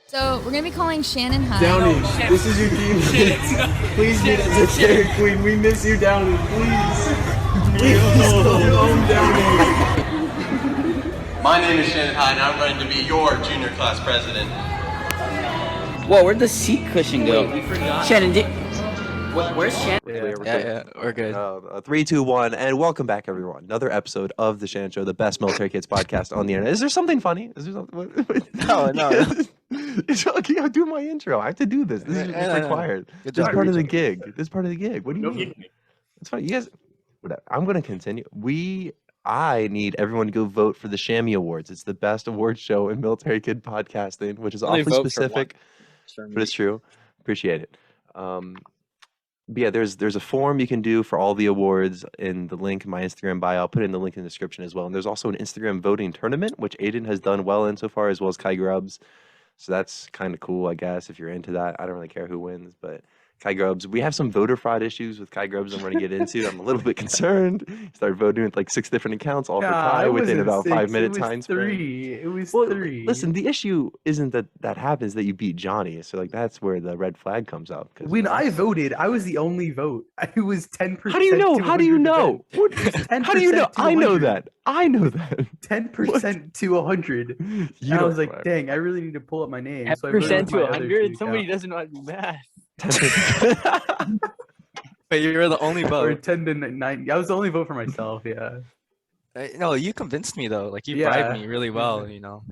So we're gonna be calling Shannon High. Downey, this is your team. Please get us a Dairy Queen. We miss you, Downey. Please go home, Downey. My name is Shannon High, and I'm ready to be your junior class president. Whoa, where'd the seat cushion go? Wait, we forgot. Shannon, where's Shannon? Yeah, we're good. 3, 2, 1, and welcome back, everyone. Another episode of the Shannon Show, the best military kids podcast on the internet. Is there something funny? Is there something? No. It's okay. I'll do my intro. I have to do this. This is required. This is part of the gig. This is part of the gig. What do you mean? It's fine. You guys. Whatever. I'm going to continue. I need everyone to go vote for the Shammy Awards. It's the best award show in military kid podcasting, which is awfully specific, but it's true. Appreciate it. But yeah, there's a form you can do for all the awards in the link in my Instagram bio. I'll put in the link in the description as well. And there's also an Instagram voting tournament, which Aden has done well in so far, as well as Grubbs. So that's kind of cool, I guess, if you're into that. I don't really care who wins, but Grubbs. We have some voter fraud issues with Grubbs I'm going to get into. I'm a little bit concerned. He started voting with like 6 different accounts, all for Kai, within about 5-minute time span. It was three. Listen, the issue isn't that happens that you beat Johnny. So like that's where the red flag comes up. When I voted, I was the only vote. I was 10%. How do you know? How do you know? How do you know? I know that. 10% to 100. I was like, dang, I really need to pull up my name. 10% to 100? Somebody doesn't know how to do math. 10%. But you were the only Or vote. 10 to 9. I was the only vote for myself, yeah. No, you convinced me though. Like you bribed me really well, you know.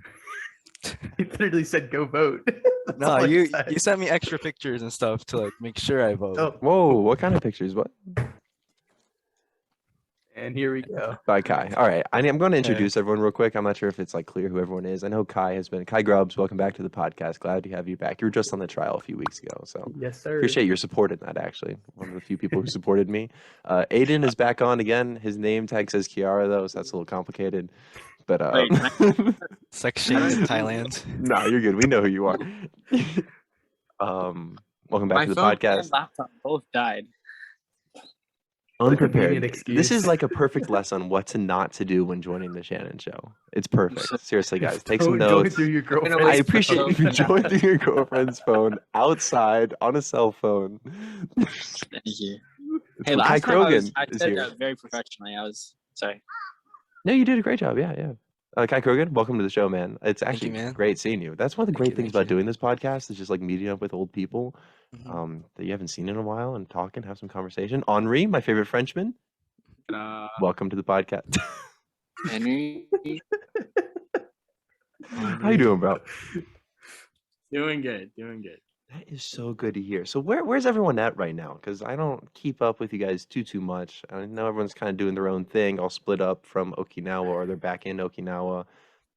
He literally said, go vote. That's No, all I you said. sent me extra pictures and stuff to like make sure I vote. Oh, Whoa, what kind of pictures? What? and here we go. By Kai. All right. I'm going to introduce everyone real quick. I'm not sure if it's like clear who everyone is. I know Kai Grubbs. Welcome back to the podcast. Glad to have you back. You were just on the trial a few weeks ago. So Yes, sir. appreciate your support in that, actually. One of the few people who supported me. Aden is back on again. His name tag says Kiara, though, so that's a little complicated. But It's like Shane in Thailand. no, you're good. We know who you are. Welcome back to the podcast. And laptop both died. Unprepared. Convenient excuse. This is like a perfect lesson on what to not to do when joining the Shannon Show. It's perfect. Seriously, guys, take some Don't notes. through your I girlfriend's I appreciate phone. if you join through your girlfriend's phone outside on a cell phone. Thank you. It's Hey, what Kai last time I Croghan said is here. that very professionally. I was sorry. No, you did a great job. Yeah. Kai Croghan, welcome to the show, man. It's you, actually man. great seeing you. That's one of the great you, things thank about you. doing this podcast is just like meeting up with old people Mhm. that you haven't seen in a while and talking, have some conversation. Henri, my favorite Frenchman, welcome to the podcast. Henry, How you doing, bro? doing good. That is so good to hear. So where's everyone at right now? Because I don't keep up with you guys too much. I know everyone's kind of doing their own thing, all split up from Okinawa, or they're back in Okinawa.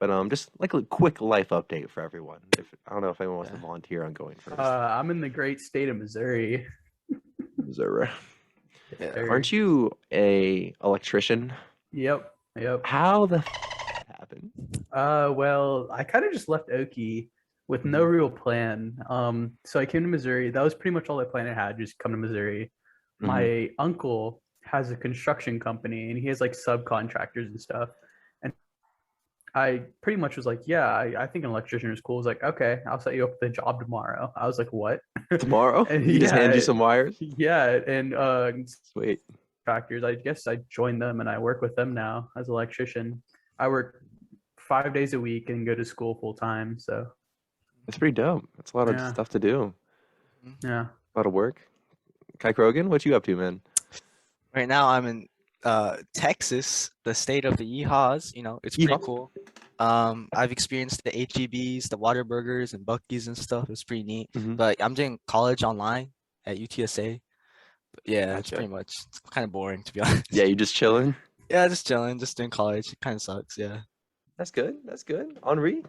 But just like a quick life update for everyone. I don't know if anyone wants to volunteer on going first. I'm in the great state of Missouri. Missouri. Yeah. Aren't you a electrician? Yep. How the happened? Well, I kind of just left Okie with no real plan. So I came to Missouri. That was pretty much all I planned. I had, just come to Missouri. My uncle has a construction company, and he has like subcontractors and stuff. And I pretty much was like, yeah, I think an electrician is cool. I was like, okay, I'll set you up with a job tomorrow. I was like, what? Tomorrow? And He just hand you yeah, some wires? Yeah, and Sweet. contractors. I guess I joined them and I work with them now as an electrician. I work 5 days a week and go to school full time. So That's pretty dope. That's a lot of Yeah. stuff to do. yeah. A lot of work. Kai Croghan, what you up to, man? Right now I'm in Texas, the state of the yeehaws. You know, it's pretty Yeehaw. cool. I've experienced the HEBs, the Waterburgers, and Buc-ee's and stuff. It's pretty neat. Mhm. But I'm doing college online at UTSA. But yeah, it's Gotcha. pretty much it's kind of boring to be honest. Yeah, you just chilling? Yeah, just chilling, just doing college. It kind of sucks. Yeah. That's good. That's good. Henri?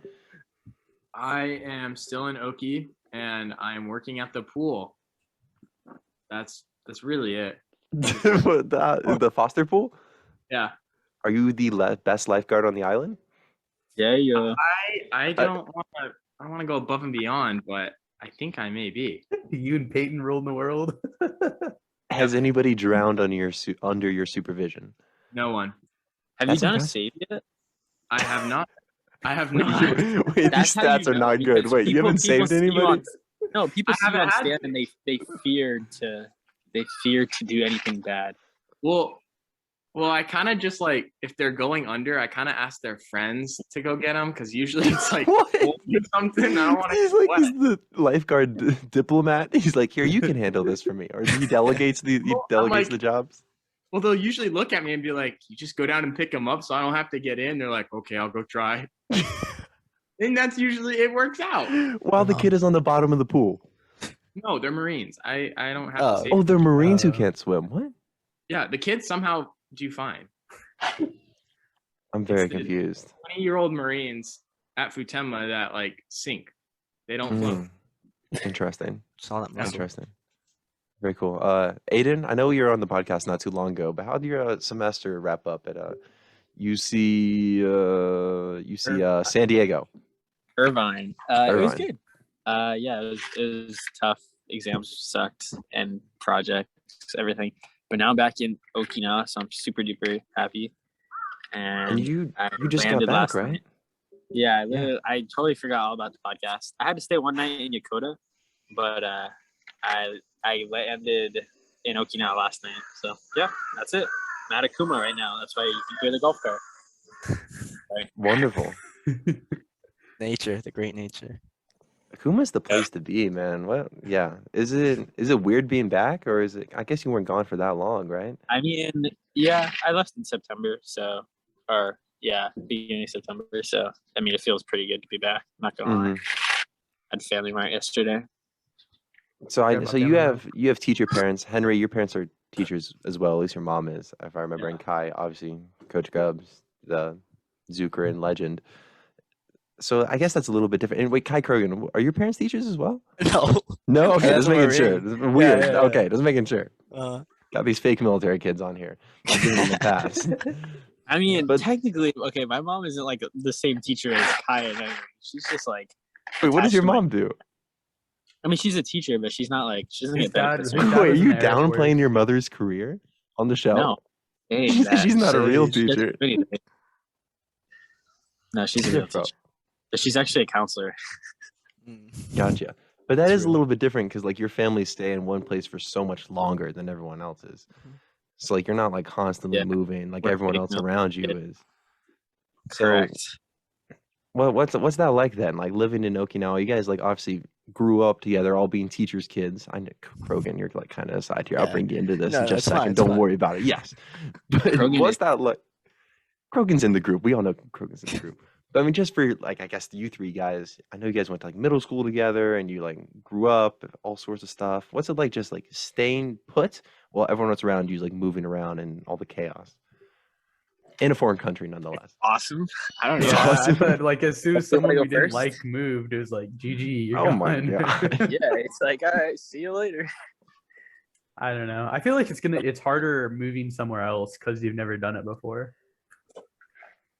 I am still in Okie and I'm working at the pool. That's really it. the Foster pool? Yeah. Are you the best lifeguard on the island? Yeah, yeah. I don't want to go above and beyond, but I think I may be. You and Peyton ruled the world. Has anybody drowned under your supervision? No one. Have That's you done impressive. a save yet? I have not. I have Wait, not. wait, these That's how you stats are know, not good. because Wait, you people- haven't people saved see you anybody? on- No, people I see you on haven't had stand and they fear to do anything bad. Well, I kind of just like if they're going under, I kind of ask their friends to go get them because usually it's like What? or something. I don't want He's to. like he's the lifeguard diplomat. He's like, here, you can handle this for me, or he delegates like- the jobs. Well, they'll usually look at me and be like, "You just go down and pick them up, so I don't have to get in." They're like, "Okay, I'll go try." And that's usually it works out. While the kid is on the bottom of the pool. No, they're Marines. I don't have to say. Oh, they're Marines who Uh, can't swim. What? Yeah, the kids somehow do fine. I'm very It's the- confused. 20-year-old Marines at Futenma that like sink. They don't float. Interesting. Saw that muscle. Interesting. Very cool. Aden, I know you were on the podcast not too long ago, but how did your semester wrap up at UC San Diego? Irvine. It was Irvine. good. Yeah, it was tough. Exams sucked and projects, everything. But now I'm back in Okinawa, so I'm super duper happy. And And you I just got landed back, last right? night. Yeah, I totally forgot all about the podcast. I had to stay one night in Yokota, but I landed in Okinawa last night. So yeah, that's it. I'm at Akuma right now. That's why you can hear the golf cart. Wonderful. Nature, the great nature. Akuma's the place to be, man. What? Yeah. Is it weird being back, or is it? I guess you weren't gone for that long, right? I mean, yeah, I left in September, beginning of September. So I mean, it feels pretty good to be back. I'm not gonna lie. Mhm. I had family right yesterday. So Forgot about you them, have teacher parents. Henry, your parents are teachers as well. At least your mom is, if I remember. Yeah. And Kai, obviously, Coach Grubbs, the Zucker and legend. So I guess that's a little bit different. And wait, Kai Croghan, are your parents teachers as well? No. No. Okay, That's just making what sure. we're It's weird. yeah. Okay, just making sure. Uh, Got these fake military kids on here. I'm giving them a pass. I mean, But- technically, okay, my mom isn't like the same teacher as Kaya and Henry. She's just like, Wait, what does your attached to mom do? I mean, she's a teacher, but she's not like, she doesn't His get dad- benefits. his or dad Wait, are was in you the Air Force. downplaying your mother's career on the show? No. Hey, She's not a real she doesn't teacher. do anything. No, she's a real Bro. teacher. But she's actually a counselor. Gotcha. But that is a little bit different because like your family stay in one place for so much longer than everyone else's. So like you're not like constantly Yeah. moving like Right, everyone else no, around you yeah. is. Correct. Well, what's that like then? Like living in Okinawa, you guys like obviously grew up together, all being teachers' kids. I know Croghan, you're like kind of aside here. I'll Yeah. bring you into this No, in just a it's fine, second. it's Don't fine. worry about it. Yes. But Croghan what's is- that like? Croghan's in the group. We all know Croghan's in the group. But I mean, just for like, I guess you three guys, I know you guys went to like middle school together and you like grew up, all sorts of stuff. What's it like just like staying put while everyone else around you is like moving around and all the chaos in a foreign country nonetheless? Awesome. I don't know. Yeah, awesome. I thought like as soon as Somebody someone go we didn't first? like moved, it was like GG, you're Oh my gone. God. Yeah, it's like, all right, see you later. I don't know. I feel like it's harder moving somewhere else because you've never done it before.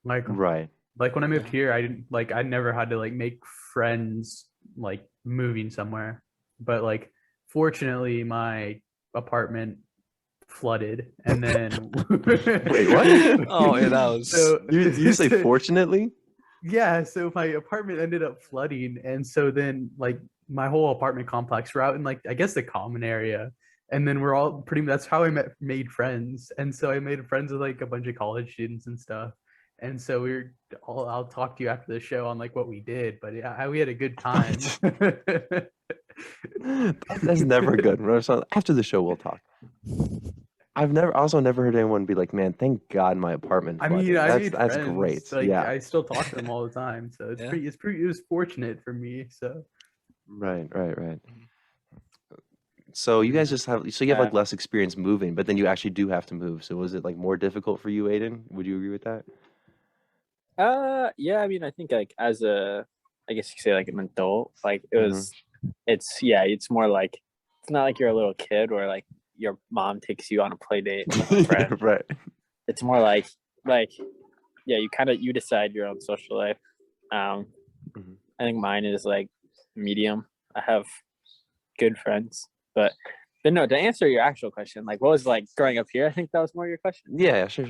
Right. Like when I moved here, I never had to like make friends like moving somewhere. But like fortunately my apartment flooded and then Wait, what? Oh, yeah, that was. So You say fortunately? yeah, so my apartment ended up flooding and so then like my whole apartment complex we're out in like I guess the common area and then we're all that's how I made friends. And so I made friends with like a bunch of college students and stuff. And so I'll talk to you after the show on like what we did, but yeah, we had a good time. That's never good. So after the show, we'll talk. I've also never heard anyone be like, "Man, thank God my apartment." I flooded." mean, that's made friends. great. Like, Yeah, I still talk to them all the time, so it's Yeah. it was fortunate for me. So right. So you guys just have you have like less experience moving, but then you actually do have to move. So was it like more difficult for you, Aden? Would you agree with that? Yeah, I mean, I think like I guess you could say like an adult, like it was, it's more like, it's not like you're a little kid where like your mom takes you on a play date with a friend. Right. It's more like, yeah, you decide your own social life. I think mine is like medium. I have good friends, but no, to answer your actual question, like what was like growing up here, I think that was more your question. Yeah, sure.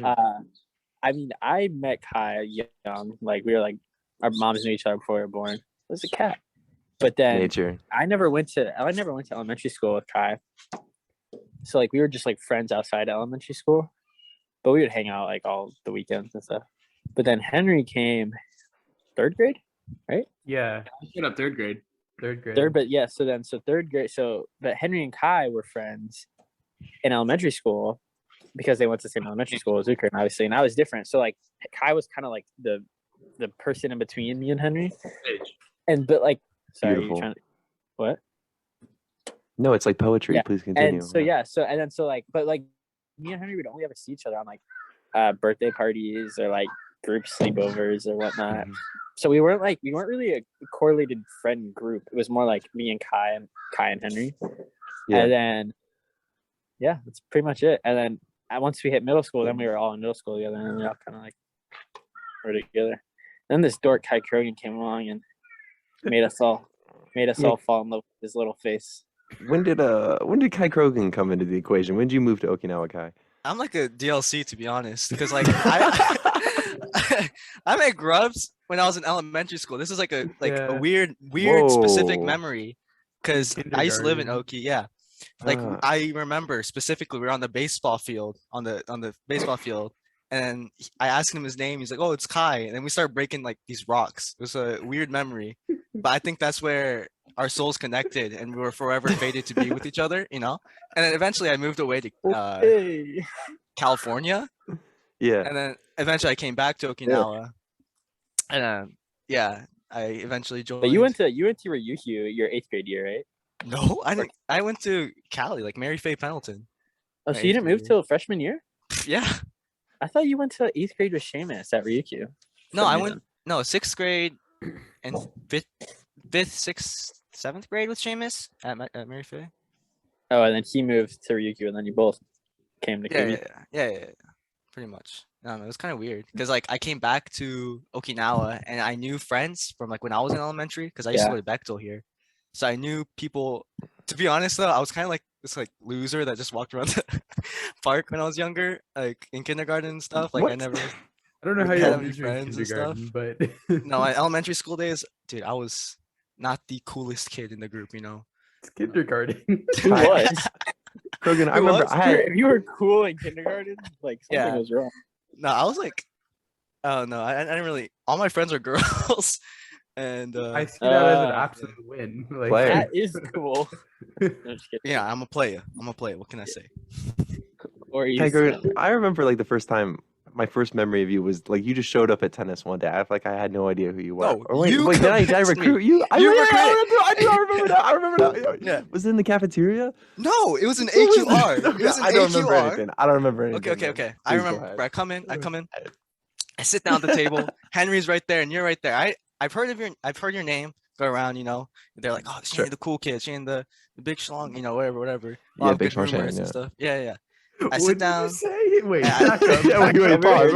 I mean, I met Kai young, like we were like our moms knew each other before we were born. It was a cat. But then Nature. I never went to elementary school with Kai. So like we were just like friends outside elementary school, but we would hang out like all the weekends and stuff. But then Henry came 3rd grade, right? Yeah, I shut up 3rd grade. 3rd grade. So 3rd grade. But Henry and Kai were friends in elementary school because they went to the same elementary school as Ukraine, obviously, and I was different. So like Kai was kind of like the person in between me and Henry. But like, sorry, Beautiful. you're trying to, what? No, it's like poetry. Yeah. Please continue. And so but like me and Henry would only ever see each other on like birthday parties or like group sleepovers or whatnot. So we weren't really a correlated friend group. It was more like me and Kai and Henry. Yeah. And then that's pretty much it. And then once we hit middle school, then we were all in middle school together, and we all kind of like were together. Then this dork Kai Croghan came along and made us all fall in love with his little face. When did Kai Croghan come into the equation? When did you move to Okinawa, Kai? I'm like a DLC, to be honest, because like I met Grubbs when I was in elementary school. This is like a weird specific Whoa. memory, because I used to live in Oki. Yeah, like I remember specifically we were on the baseball field on the baseball field, and I asked him his name. He's like, "Oh, it's Kai," and then we started breaking like these rocks. It was a weird memory, but I think that's where our souls connected, and we were forever fated to be with each other, you know. And then eventually I moved away to California. Yeah. And then eventually I came back to Okinawa. And I eventually joined. But you went to Ryukyu your 8th grade year, right? No, I didn't. I went to Cali, like Mary Faye Pendleton. Oh, so you didn't move till freshman year? Yeah. I thought you went to 8th grade with Seamus at Ryukyu. No, I went 6th grade and 5th, 6th, 7th grade with Seamus at Mary Faye. Oh, and then he moved to Ryukyu, and then you both came to Kobe. Yeah, pretty much. It was kind of weird because like I came back to Okinawa and I knew friends from like when I was in elementary, because I used to go to Bechtel here, so I knew people. To be honest though, I was kind of like this like loser that just walked around the park when I was younger, like in kindergarten and stuff. Like What? I never. I don't know how had you any have friends and stuff. but No, my elementary school days, dude, I was not the coolest kid in the group, you know. it's kindergarten. Who was? Croghan, I remember If you were cool in kindergarten, like something was wrong. No, I was like, oh no, I didn't really. All my friends are girls, and I see that as an absolute win. Like, Player. That is cool. No, just kidding. yeah, I'm a player. What can I say? Or you Kai Croghan, I remember like the first time. My first memory of you was like you just showed up at tennis one day. I like I had no idea who you were. No, Or wait, you did I recruit you? I remember that. I remember that. Yeah. Was it in the cafeteria? No, it was an AQR. It was an I don't remember AQR. anything. I don't remember anything. Okay. Please I go remember. ahead. I come in. I sit down at the table. Henry's right there, and you're right there. I've heard your name go around. You know, they're like, oh, Shane, the cool kid, Shane, the big schlong, you know, whatever. Yeah, big schlong rumors Shane, and yeah. stuff. Yeah. I what sit did down. you say? Wait, Yeah, back up, Yeah, back wait, up. pause.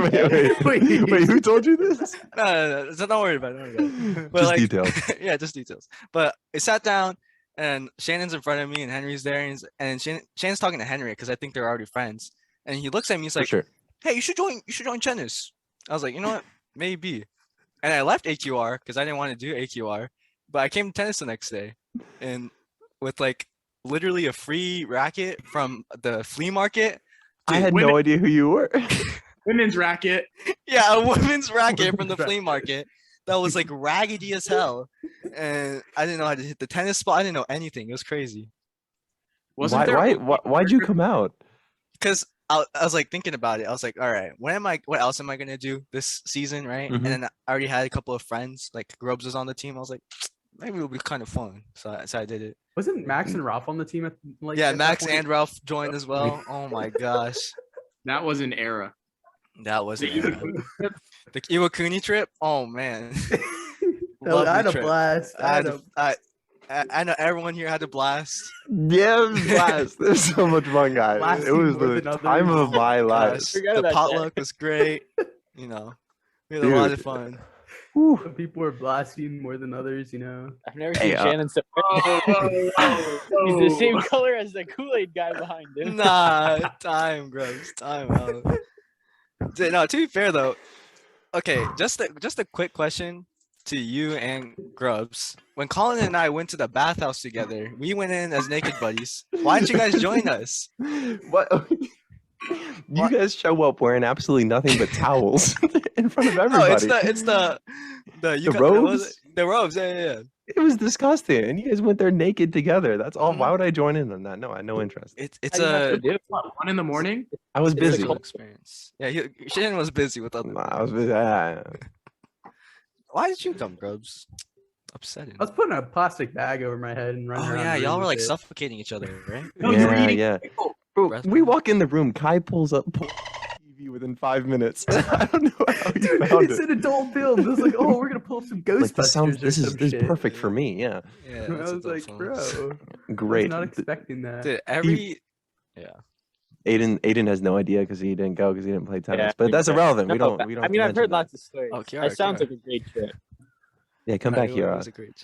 Wait. Wait. Who told you this? No. So don't worry about it. But Just like, details. Yeah, just details. But I sat down, and Shannon's in front of me, and Henry's there, and Shannon's talking to Henry because I think they're already friends. And he looks at me, he's like, For sure. "Hey, you should join tennis." I was like, you know what, maybe. And I left AQR because I didn't want to do AQR, but I came to tennis the next day, and with like literally a free racket from the flea market. I had no idea who you were. Women's racket. Yeah, a women's racket from the flea market that was like raggedy as hell, and I didn't know how to hit the tennis spot. I didn't know anything. It was crazy. Why'd you come out? Because I was like thinking about it. I was like, all right, what else am I gonna do this season, right? Mhm. And then I already had a couple of friends, like Grubbs was on the team. I was like, maybe it'll be kind of fun. So I did it. Wasn't Max and Ralph on the team at like? Yeah, at that Max point? and Ralph joined as well. Oh my gosh, That was an era. that was The the Iwakuni trip. Oh man, I had a trip. blast. I know everyone here had a blast. Yeah, it was blast. It was so much fun, guys. Blasting It was more the than time others. of my life. Gosh, Forgot the about that. potluck was great. You know, we had a lot Dude. of fun. Whew. Some people were blasting more than others, you know. I've never Hey, seen Shannon so He's the same color as the Kool-Aid guy behind him. Nah, time, Grubbs. Time out. No, to be fair though, okay, just a quick question. to you and Grubbs. When Colin and I went to the bathhouse together, we went in as naked buddies. Why didn't you guys join us? What? You guys show up wearing absolutely nothing but towels in front of everybody. No, it's the robes. The robes, yeah. It was disgusting, and you guys went there naked together. That's all. Why would I join in on that? No, I had no interest. It's a 1 in the morning. I was busy. It's a cool experience. Yeah, Shannon was busy with other. I was busy. Why did you come, Grubbs? Upsetting. I was putting a plastic bag over my head and running Oh around. yeah, the room y'all were with like it. suffocating each other, right? Yeah. Bro, Breath we mints. walk in the room. Kai pulls up TV within 5 minutes. I don't know how he Dude, found it's it. an adult film. It was like, oh, we're gonna pull up some Ghostbusters. Like, this is shit. perfect for me. Yeah. Yeah, I that's was adult like, films. bro, Great. I was not expecting that. Dude, Aden has no idea because he didn't go because he didn't play tennis. Yeah, but that's exactly. irrelevant. We No, don't. We don't. I mean, have I've to heard mention lots of stories. Oh, Kiara, That sounds Kiara. like a great trip. that. Yeah, come back here. It was a great.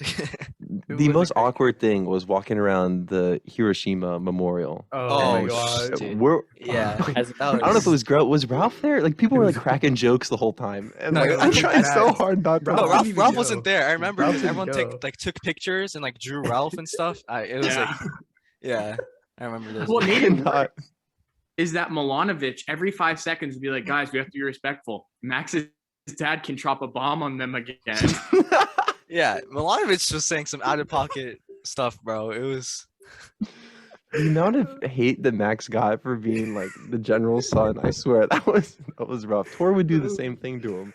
The was most a great- awkward thing was walking around the Hiroshima Memorial. Oh, my Oh, god. dude. We're, Yeah, As- I don't know if it was was Ralph there. Like people were like cracking jokes the whole time, and No, like, it I'm was trying so Max. hard not to. Ralph No, didn't Ralph, even Ralph go. wasn't there. I remember Ralph didn't everyone go. took pictures and like drew Ralph and stuff. It was Yeah. like, yeah, I remember those. Well, days. Nathan, Not- is that Milanovic every 5 seconds would be like, guys, we have to be respectful. Max's dad can drop a bomb on them again. Yeah, Milanovic was saying some out of pocket stuff, bro. It was. The amount of hate that Max got for being like the general's son, I swear that was rough. Tor would do the same thing to him.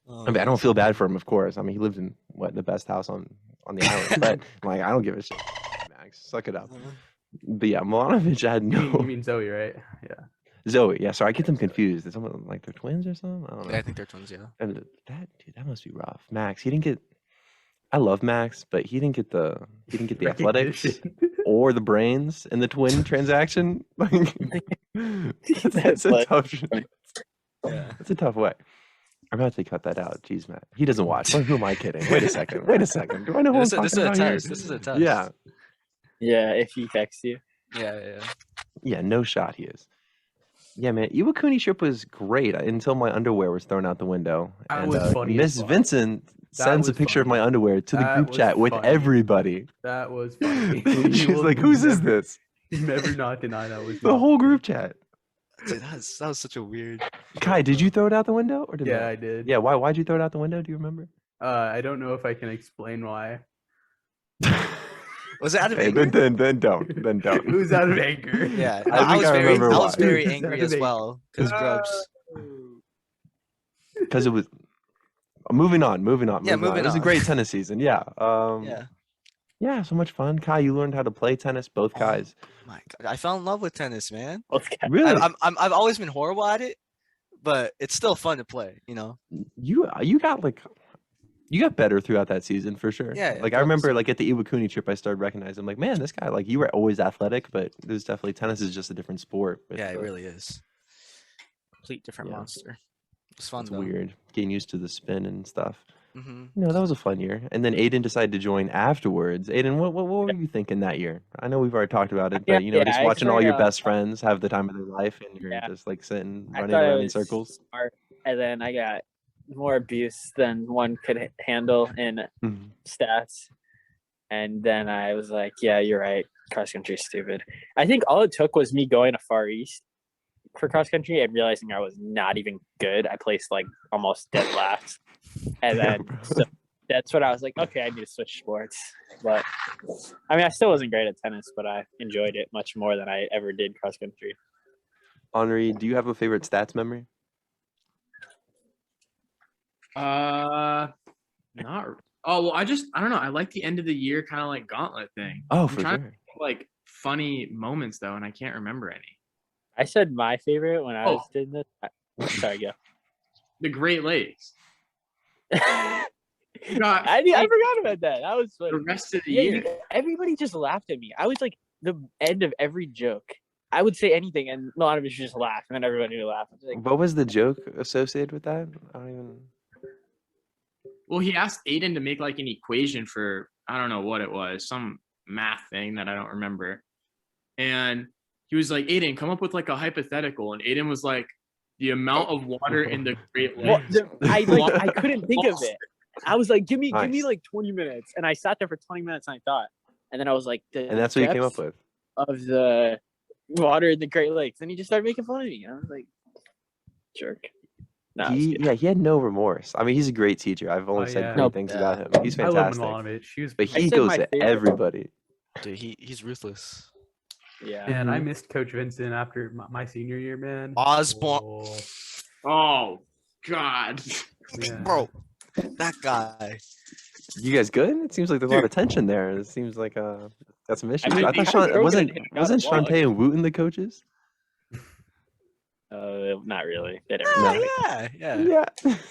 I mean, I don't feel bad for him, of course. I mean, he lived in the best house on the island, but like, I don't give a shit. Max, suck it up. But yeah, Milanovic had You no. mean Zoe, right? Yeah. Zoe, yeah. Sorry, I get them confused. Is someone like they're twins or something? I don't know. Yeah, I think they're twins. Yeah. And that must be rough. Max, he didn't get. I love Max, but he didn't get the athletics Recognition. or the brains in the twin transaction. Like, that's a like- tough. Yeah. That's a tough way. I'm about to cut that out. Jeez, Matt. He doesn't watch. Who am I kidding? Wait a second. Wait a second. Do I know who I'm This is talking a about here? test. This is a test. Yeah. Yeah, if he texts you. Yeah. Yeah, no shot he is. Yeah, man. Iwakuni trip was great until my underwear was thrown out the window. That And was funny Miss as fuck. Vincent That sends a was picture of funny. my underwear to the That group was chat with funny. everybody. That was funny. She's like, "Whose is this?" Never not deny that was The me. whole group chat. Dude, that was such a weird. Kai, did you throw it out the window or did Yeah, Matt? I did. Yeah, why'd you throw it out the window? Do you remember? I don't know if I can explain why. Was it out of Hey, anger? then don't. Then It don't. was out of anger. Yeah, I I think was I very, remember I was why. very It was angry out as of well because Grubbs. Because it was moving on. Yeah, moving It was a on. great tennis season. Yeah. Yeah. Yeah, so much fun. Kai, you learned how to play tennis, both Oh, guys. My God, I fell in love with tennis, man. Okay. Really? I've always been horrible at it, but it's still fun to play. You know. You got better throughout that season for sure. Yeah, Like I Grubbs. remember like at the Iwakuni trip I started recognizing, I'm like, man, this guy, like you were always athletic, but there's definitely tennis is just a different sport. with Yeah, it the- really is. Complete different Yeah. monster. It's fun It's though. weird. Getting used to the spin and stuff. Hmm. No, that was a fun year. And then Aiden decided to join afterwards. Aiden, what were you thinking that year? I know we've already talked about it, but Yeah, just I watching all your started, best friends have the time of their life and you're Yeah. just like sitting, I running thought around it in was circles. smart, and then I got more abuse than one could handle in Mhm. stats. And then I was like, yeah, you're right. Cross country is stupid. I think all it took was me going to Far East for cross country and realizing I was not even good. I placed like almost dead last. And Damn, then bro. so that's what I was like, okay, I need to switch sports. But I mean, I still wasn't great at tennis, but I enjoyed it much more than I ever did cross country. Henri, do you have a favorite stats memory? Not. Oh well, I don't know. I like the end of the year kind of like gauntlet thing. Oh, I'm for trying to sure. think of, like funny moments though, and I can't remember any. I said my favorite when I Oh. was doing this. Sorry, go. The Great Lakes. I got forgot about that. That was like the rest of the yeah, year. everybody just laughed at me. I was like the end of every joke. I would say anything, and a lot of us just laugh, and then everybody would laugh. I was like, What was the joke associated with that? I don't even. Well, he asked Aiden to make like an equation for I don't know what it was, some math thing that I don't remember. And he was like, Aiden, come up with like a hypothetical. And Aiden was like, the amount of water in the Great well, Lakes. I couldn't think of it. I was like, give me Nice. like 20 minutes. And I sat there for 20 minutes and I thought, and then I was like, And that's what you came up with. Of the water in the Great Lakes. And he just started making fun of me. I was like, jerk. No, He had no remorse. I mean, he's a great teacher. I've only said yeah. great things about him. He's I love fantastic. Milanovich. She was, But I he said goes my to favorite- everybody. Dude, he's ruthless. Yeah. and I missed Coach Vincent after my senior year, man. Osborne. Oh, Oh God. yeah. Bro, that guy. You guys good? It seems like there's a lot of tension there. It seems like got some issues. mean, I thought Croghan wasn't got a blog. Shantae and Wooten the coaches? Not really. They didn't Yeah, really. yeah.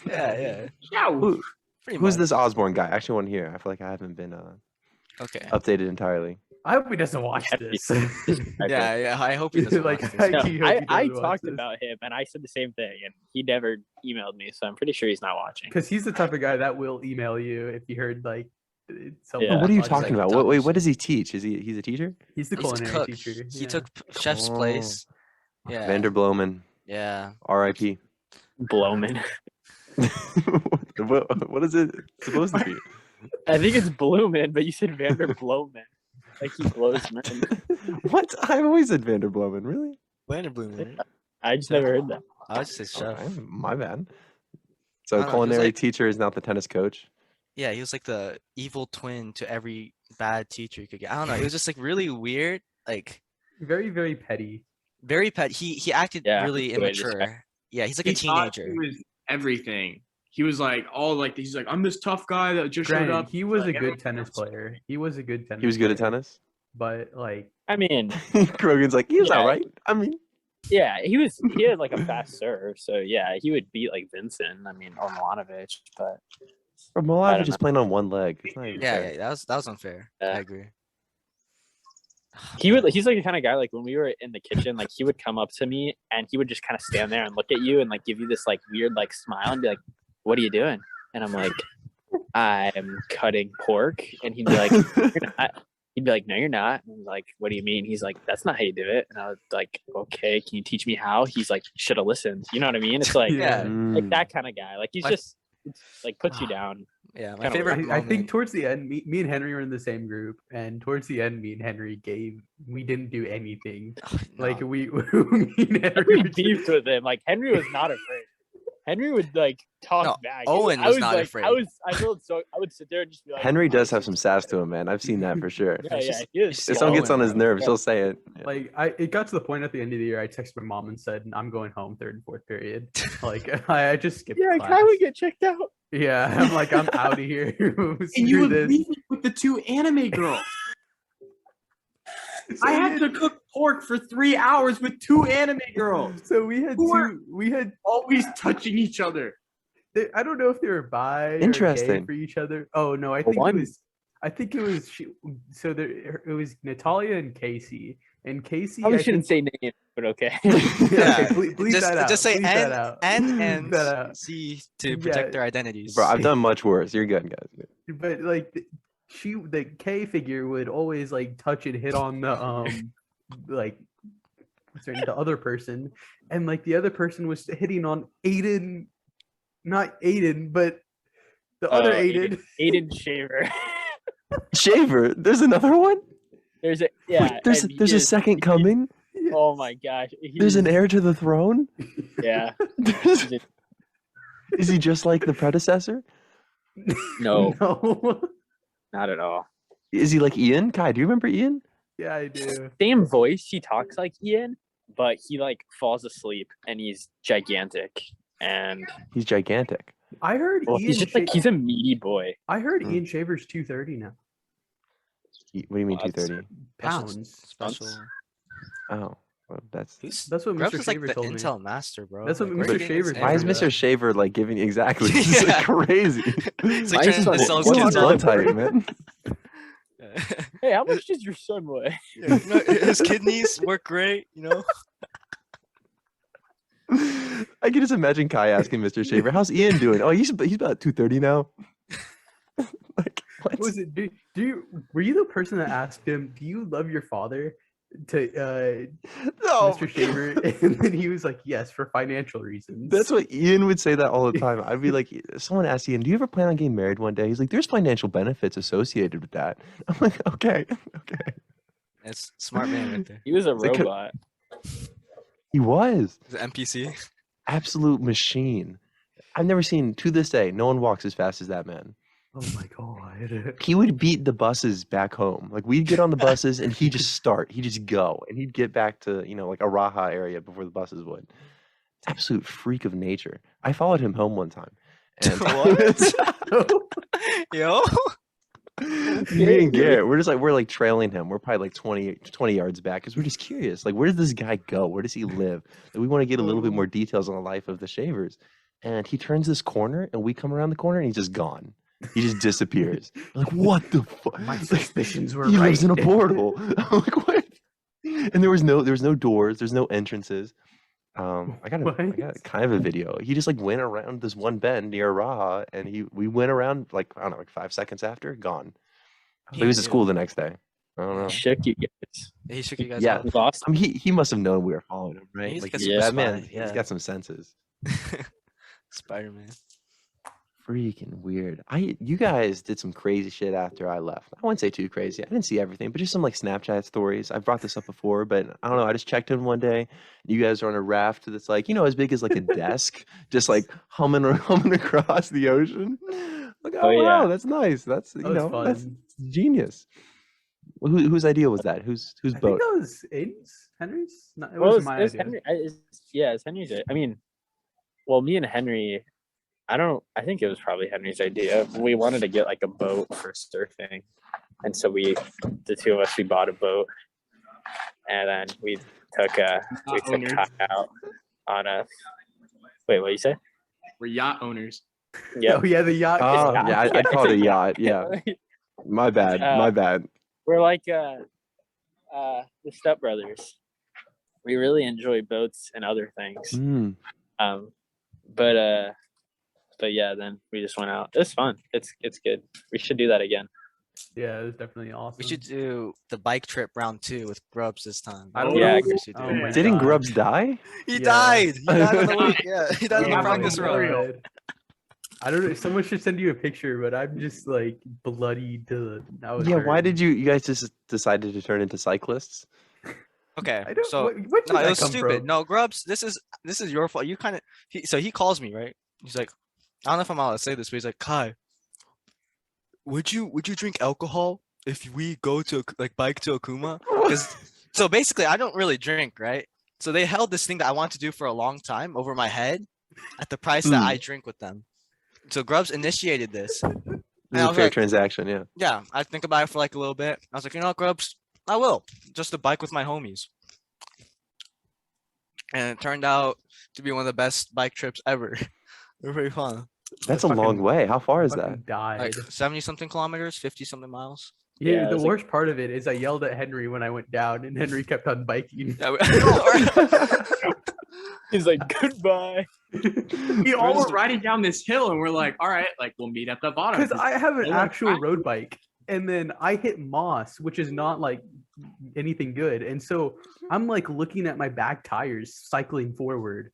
Yeah. Yeah. Who, Pretty who's much. this Osborne guy? I actually want to hear. I feel like I haven't been Okay. updated entirely. I hope he doesn't watch this. Yeah. I hope he doesn't Like, watch this. I- No, he hope he I doesn't watch talked this. about him and I said the same thing and he never emailed me, so I'm pretty sure he's not watching. Because he's the type of guy that will email you if he heard like something. Yeah. What are you on talking podcast. about? Wait, what does he teach? He's a teacher? He's the He's a culinary cook. teacher. He yeah. took chef's Oh. place. Yeah. Vander Bloemen, Yeah. R.I.P. Blowman. what is it supposed to be? I think it's Bloomin, but you said Vander Blowman. Like he blows men. What? I've always said Vander Bloemen. Really? Vanderbloom. I just never heard that. I just say chef. Okay, my bad. I So don't know, he was culinary like- teacher is now the tennis coach. Yeah, he was like the evil twin to every bad teacher you could get. I don't know. It was just like really weird. Like Very, very petty. very pet. He acted Yeah, really that's the way to describe immature. Yeah, he's like He a thought teenager. He was everything. He was like he's like, I'm this tough guy that just showed Granted, up. he was Like, a good everyone tennis else. player. He was a good tennis. He was good at player, tennis. but like I mean, Croghan's like, he was Yeah. all right. I mean, yeah, he had like a fast serve, so yeah, he would beat like Vincent. I mean, or Milanovic, but I Milanovic don't is playing on one leg. It's not even Yeah, fair. yeah, that was unfair. Yeah. I agree. he's like the kind of guy, like when we were in the kitchen, like he would come up to me and he would just kind of stand there and look at you and like give you this like weird like smile and be like, "What are you doing?" And I'm like, "I'm cutting pork," and he'd be like, "You're not." He'd be like, "No, you're not." And I'm like, "What do you mean?" He's like, "That's not how you do it." And I was like, "Okay, can you teach me how?" He's like, "Should have listened." You know what I mean? It's like, Yeah. like Mm. that kind of guy. Like he's My- just like puts you down. Yeah, my Kinda favorite. I moment- think towards the end, me and Henry were in the same group, and towards the end, me and Henry we didn't do anything. Like No. me and Henry Henry were beefed with him. Like Henry was not afraid. Henry would like talk No, back. Owen I was not like, afraid. I would sit there and just be like, Henry does have some sass to him, man. I've seen that for sure. Yeah, It's yeah. just- He is. it's If someone gets on his Owen, nerves, he'll say it. Yeah. like it got to the point at the end of the year. I texted my mom and said, "I'm going home third and fourth period." Like I just skipped. Yeah, class. Kai would get checked out. Yeah, I'm like I'm out of here. And you Screw would this. leave me with the two anime girls. I had to cook pork for 3 hours with two anime girls, So we had Who are- two. We had. always touching each other. I don't know if they were bi or gay Interesting. for each other. Oh no, I think One- it was. I think it was. So there, it was Natalia and Casey. And Casey. Probably I shouldn't think, say names, but okay. Yeah, Yeah. bleep just, that out. just say bleep that N, out. N Bleep and that out. C to Yeah. protect their identities. Bro, I've done much worse. You're good, guys. But like the K figure would always like touch and hit on the like what's her name, the other person, and like the other person was hitting on Aden, not Aden, but the other Aden. Aiden Shaver. Shaver, there's another one? There's a Wait, there's and he a is- second coming? Oh my gosh. There's an he's- heir to the throne? Yeah. There's- Is he just like the predecessor? No, No. not at all. Is he like Ian? Kai, do you remember Ian? Yeah, I do. Same voice. He talks like Ian, but he like falls asleep and he's gigantic. And He's gigantic. I heard well, Ian. he's just like he's a meaty boy. I heard Hmm. Ian Shaver's 230 now. What do you mean Well, that's- 230? Pounds. Special. Oh, well, that's. That's what Grubbs Mr. is like Shaver the told me. intel master, bro. That's what Like, Mr. where are you getting Shaver this Why is info Mr. from? Shaver like giving exactly? This is like crazy. It's Why like is trying to this sell on- his What's kids his on blood type, man? Hey, how much does your son weigh? Yeah, you know, his kidneys work great, you know. I can just imagine Kai asking Mr. Shaver, "How's Ian doing?" Oh, he's about 230 now. Like, what? Was it? Were you the person that asked him, "Do you love your father?" to No, Mr. Shaver, and then he was like, "Yes, for financial reasons." that's what Ian would say that all the time. I'd be like, someone asked Ian, "Do you ever plan on getting married one day?" He's like, "There's financial benefits associated with that." I'm like, "Okay, okay." That's smart man right there. He was a Like a- robot. He was The NPC. absolute machine. I've never seen, to this day, no one walks as fast as that man. Oh my god. He would beat the buses back home. Like we'd get on the buses and he'd just go, and he'd get back to like Araha area before the buses would. Absolute freak of nature. I followed him home one time. And Yo. me and Garrett, we're like trailing him. We're probably like 20 yards back because we're just curious. Like, where does this guy go? Where does he live? Like, we want to get a little bit more details on the life of the Shavers. And he turns this corner, and we come around the corner, and he's just gone. He just disappears. I'm like, what the fuck? My suspicions were He right. lives in a portal. I'm like, what? And there was no doors. There's no entrances. I got kind of a video. He just like went around this one bend near Raha, and we went around like I don't know, like 5 seconds after, gone. So he was at school the next day. I don't know. Shook you guys. He shook you guys Yeah. off. We've lost. I mean, he must have known we were following him, right? He's Like got some that spine, man, yeah. he's got some senses. Spider-Man. Freaking weird. You guys did some crazy shit after I left. I wouldn't say too crazy. I didn't see everything, but just some like Snapchat stories. I've brought this up before, but I don't know. I just checked in one day. You guys are on a raft that's like, as big as like a desk, just like humming across the ocean. Like, oh yeah. wow, that's nice. That's was that's fun. genius. Whose idea was that? Whose I think boat? that was Aiden's, Henry's. No, it Well, wasn't my idea. Henry. It's Henry's. I mean, well, me and Henry. I think it was probably Henry's idea. We wanted to get like a boat for surfing, and so the two of us, we bought a boat, and then we took Kai out on a. Wait, what you say? We're yacht owners. Yeah, Oh yeah, the yacht. Oh yacht. yeah, I'd call it a yacht. Yeah, my bad. My bad. We're like the Step Brothers. We really enjoy boats and other things. Mm. But yeah, then we just went out. It's fun. It's good. We should do that again. Yeah, it was definitely awesome. We should do the bike trip round 2 with Grubbs this time. I don't Yeah, know. we should do Oh it. my Didn't God. Grubbs die? He Yeah. died. He died on the week. Yeah, he died on Yeah, the practice Oh my road. God. I don't know. Someone should send you a picture, but I'm just like bloody to. Yeah. Why did you guys just decided to turn into cyclists? Okay, I don't. so where did no, that it was come stupid. from? No, Grubbs, this is your fault. You kind of so he calls me, right? He's like, I don't know if I'm allowed to say this, but he's like, Kai, would you drink alcohol if we go to like bike to Okuma? Because so basically, I don't really drink, right? So they held this thing that I wanted to do for a long time over my head at the price that I drink with them. So Grubbs initiated this. This And is I a was fair like, transaction, yeah. yeah, I think about it for like a little bit. I was like, Grubbs, I will. Just a bike with my homies. And it turned out to be one of the best bike trips ever. They're pretty fun. That's a long way. How far is that? Fucking died. Like 70 something kilometers, 50 something miles. Yeah, Yeah, it the was like- worst part of it is I yelled at Henry when I went down, and Henry kept on biking. Yeah, He's like, goodbye. We all were riding down this hill, and we're like, all right, like we'll meet at the bottom. Because I have an Oh, actual I- road bike, and then I hit moss, which is not like anything good. And so I'm like looking at my back tires cycling forward,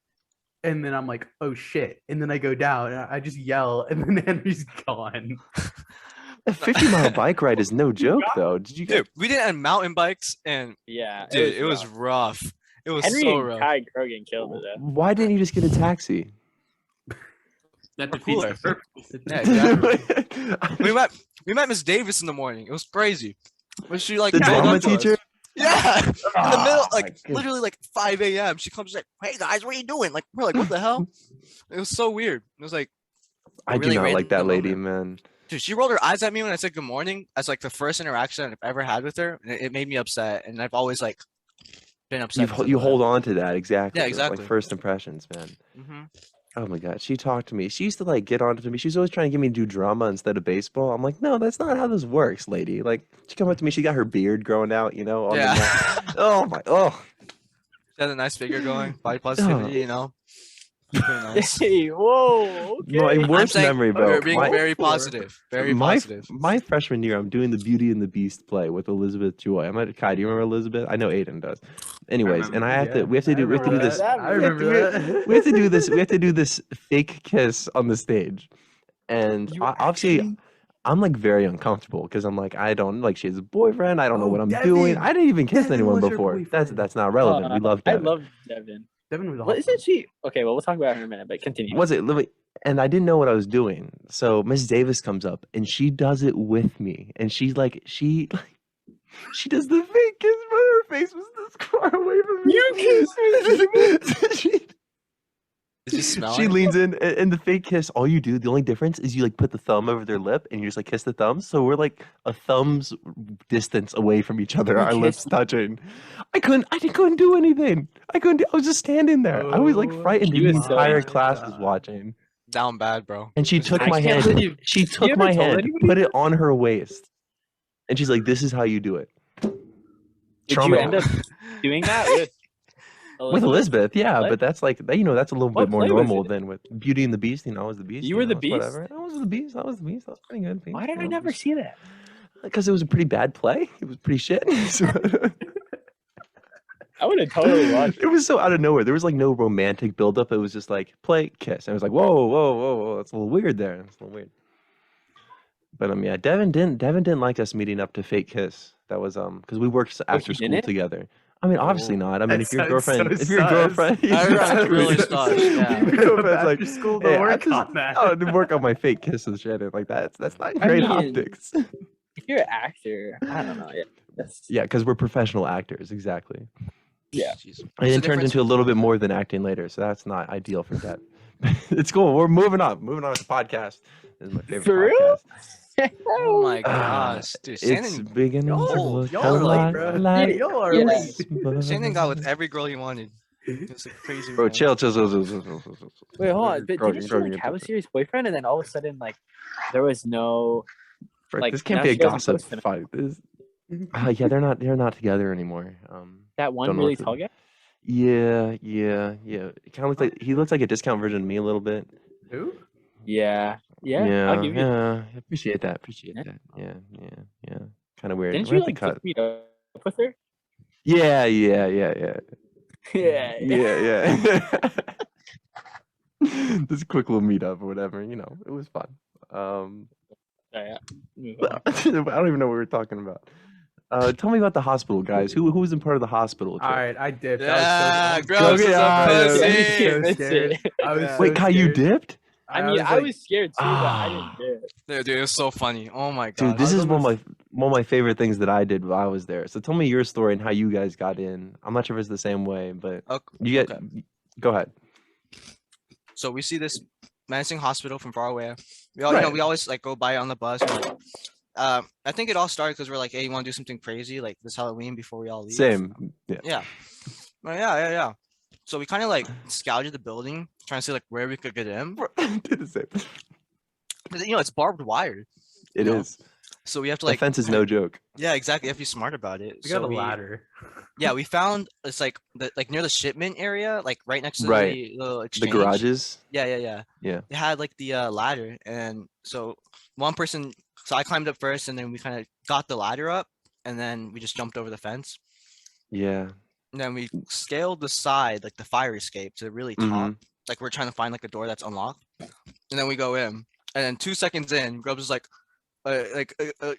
and then I'm like, oh shit. And then I go down, and I just yell, and then Henry's gone. A 50-mile bike ride is no joke, though. Did you guys? dude, we didn't have mountain bikes, and Yeah, dude, it was rough. It was Henry so and rough. Kai Croghan killed it. Though. Why didn't you just get a taxi? that defeats cooler. the purpose. Yeah, exactly. we met Miss Davis in the morning. It was crazy. Was she like The pulled drama up to us. teacher? Yeah, in the middle, Oh, my like goodness. literally like 5 a.m. She comes like, "Hey guys, what are you doing?" Like we're like, "What the hell?" It was so weird. It was like, I really do not like that random lady, moment. man. dude, she rolled her eyes at me when I said good morning as like the first interaction I've ever had with her, and it made me upset. And I've always like been upset. You hold on to that, exactly. Yeah, Like exactly. first impressions, man. Mm-hmm. Oh my god, she talked to me. She used to like get on to me. She's always trying to get me to do drama instead of baseball. I'm like, no, that's not how this works, lady. Like, she come up to me. She got her beard growing out, on the Yeah. neck. Oh my, She had a nice figure going, body positivity, Pretty nice. Hey, whoa. Okay. My I'm worst saying memory, bro. we're being my, very positive. Very my positive. my freshman year, I'm doing the Beauty and the Beast play with Elizabeth Joy. I'm at Kai. Do you remember Elizabeth? I know Aiden does. Anyways, and we have to do this. I remember that. We have to do this. We have to do this fake kiss on the stage, and obviously, I'm like very uncomfortable because I'm like, I don't like she has a boyfriend. I don't know what I'm doing. I didn't even kiss Devin anyone was her before. boyfriend. That's not relevant. We love I Devin. love Devin. Devin was awesome. What isn't she? Okay, well, we'll talk about her in a minute, but continue. Was it? And I didn't know what I was doing. So Miss Davis comes up and she does it with me, and she does the fake kiss, but her face was this far away from me. You kissed me. Did you smell She it? leans in, and the fake kiss, all you do, the only difference is you like put the thumb over their lip and you just like kiss the thumbs. So we're like a thumb's distance away from each other, our lips touching. I couldn't do anything. I was just standing there. I was like frightened. She The was so entire angry. class was watching. Down bad, bro. And she took I my can't hand. believe- She You took ever my told hand, anybody put it on her waist, and she's like, "This is how you do it." Did you end up doing that with Elizabeth? Yeah, What? but that's like that's a little What bit more play was normal it? than with Beauty and the Beast. I was the Beast. You were the it's Beast? Whatever. I was the Beast. That was pretty good. Why did I never see that? Because it was a pretty bad play. It was pretty shit. I would have totally watched. It was so out of nowhere. There was like no romantic buildup. It was just like play, kiss. And I was like, whoa. That's a little weird there. It's a little weird. But yeah, Devin didn't like us meeting up to fake kiss. That was because we worked after he school didn't? together. I mean, obviously not. I mean, if your That girlfriend, sounds if your sus. girlfriend, I remember really sus, yeah. Your girlfriend's like, After school to "Hey, work on that." Oh, to work on my fake kiss with Shannon. Like that's not great mean, optics. If you're an actor, I don't know. Yeah, because we're professional actors. Exactly. Yeah. Jeez. And What's it the turns difference? into a little bit more than acting later, so that's not ideal for that. It's cool. We're moving on. Moving on to the podcast. This is my favorite For real? podcast. Oh my Ah, gosh, dude. It's Shannon, beginning to look y'all a are lot late, bro. like Y'all are Yes. late. Shannon got with every girl he wanted. It was a crazy. Bro, run. chill. Wait, hold on. But didn't she Croghan, like have a serious boyfriend, and then all of a sudden, like, there was no. Frick, like, this can't now be a she doesn't gossip post it. fight. Yeah, they're not together anymore. That one Don't know really what to- tall guy? Yeah. It kind of looks like he looks like a discount version of me a little bit. Who? Yeah. I'll give you. Yeah. Appreciate that. Yeah. Kind of weird. Didn't We you have to like cut. meet up with her? Yeah. Yeah. This quick little meetup or whatever, it was fun. Yeah. Move But on. I don't even know what we were talking about. Tell me about the hospital, guys. Who was in part of the hospital? All trip? right, I dipped. Yeah, That Grubbs is Yeah, a yeah, pussy. I was so That's scared. it. I was Yeah. so Wait, Kai, you scared. dipped? I mean, I was scared too, but I didn't do it. Dude, it was so funny. Oh my god. Dude, this is one of my favorite things that I did while I was there. So tell me your story and how you guys got in. I'm not sure if it's the same way, but Okay. Go ahead. So we see this menacing hospital from far away. We all, Right. we always like go by it on the bus. We're like, I think it all started because we're like, hey, you want to do something crazy like this Halloween before we all leave? Same. Yeah. Yeah. Well, yeah. So we kind of like scouted the building, trying to see like where we could get in. Did the same. 'Cause, it's barbed wire. It is. So we have to The like. fence is no joke. Yeah, exactly. You have to be smart about it. We got So a ladder. Yeah, we found it's like near the shipment area, like right next to Right. the little The exchange. garages. Yeah. Yeah. It had like the ladder, and so one person. So I climbed up first, and then we kind of got the ladder up, and then we just jumped over the fence. Yeah. And then we scaled the side, like the fire escape, to the really top. Mhm. Like we're trying to find like a door that's unlocked, and then we go in, and then 2 seconds in, Grubbs was like,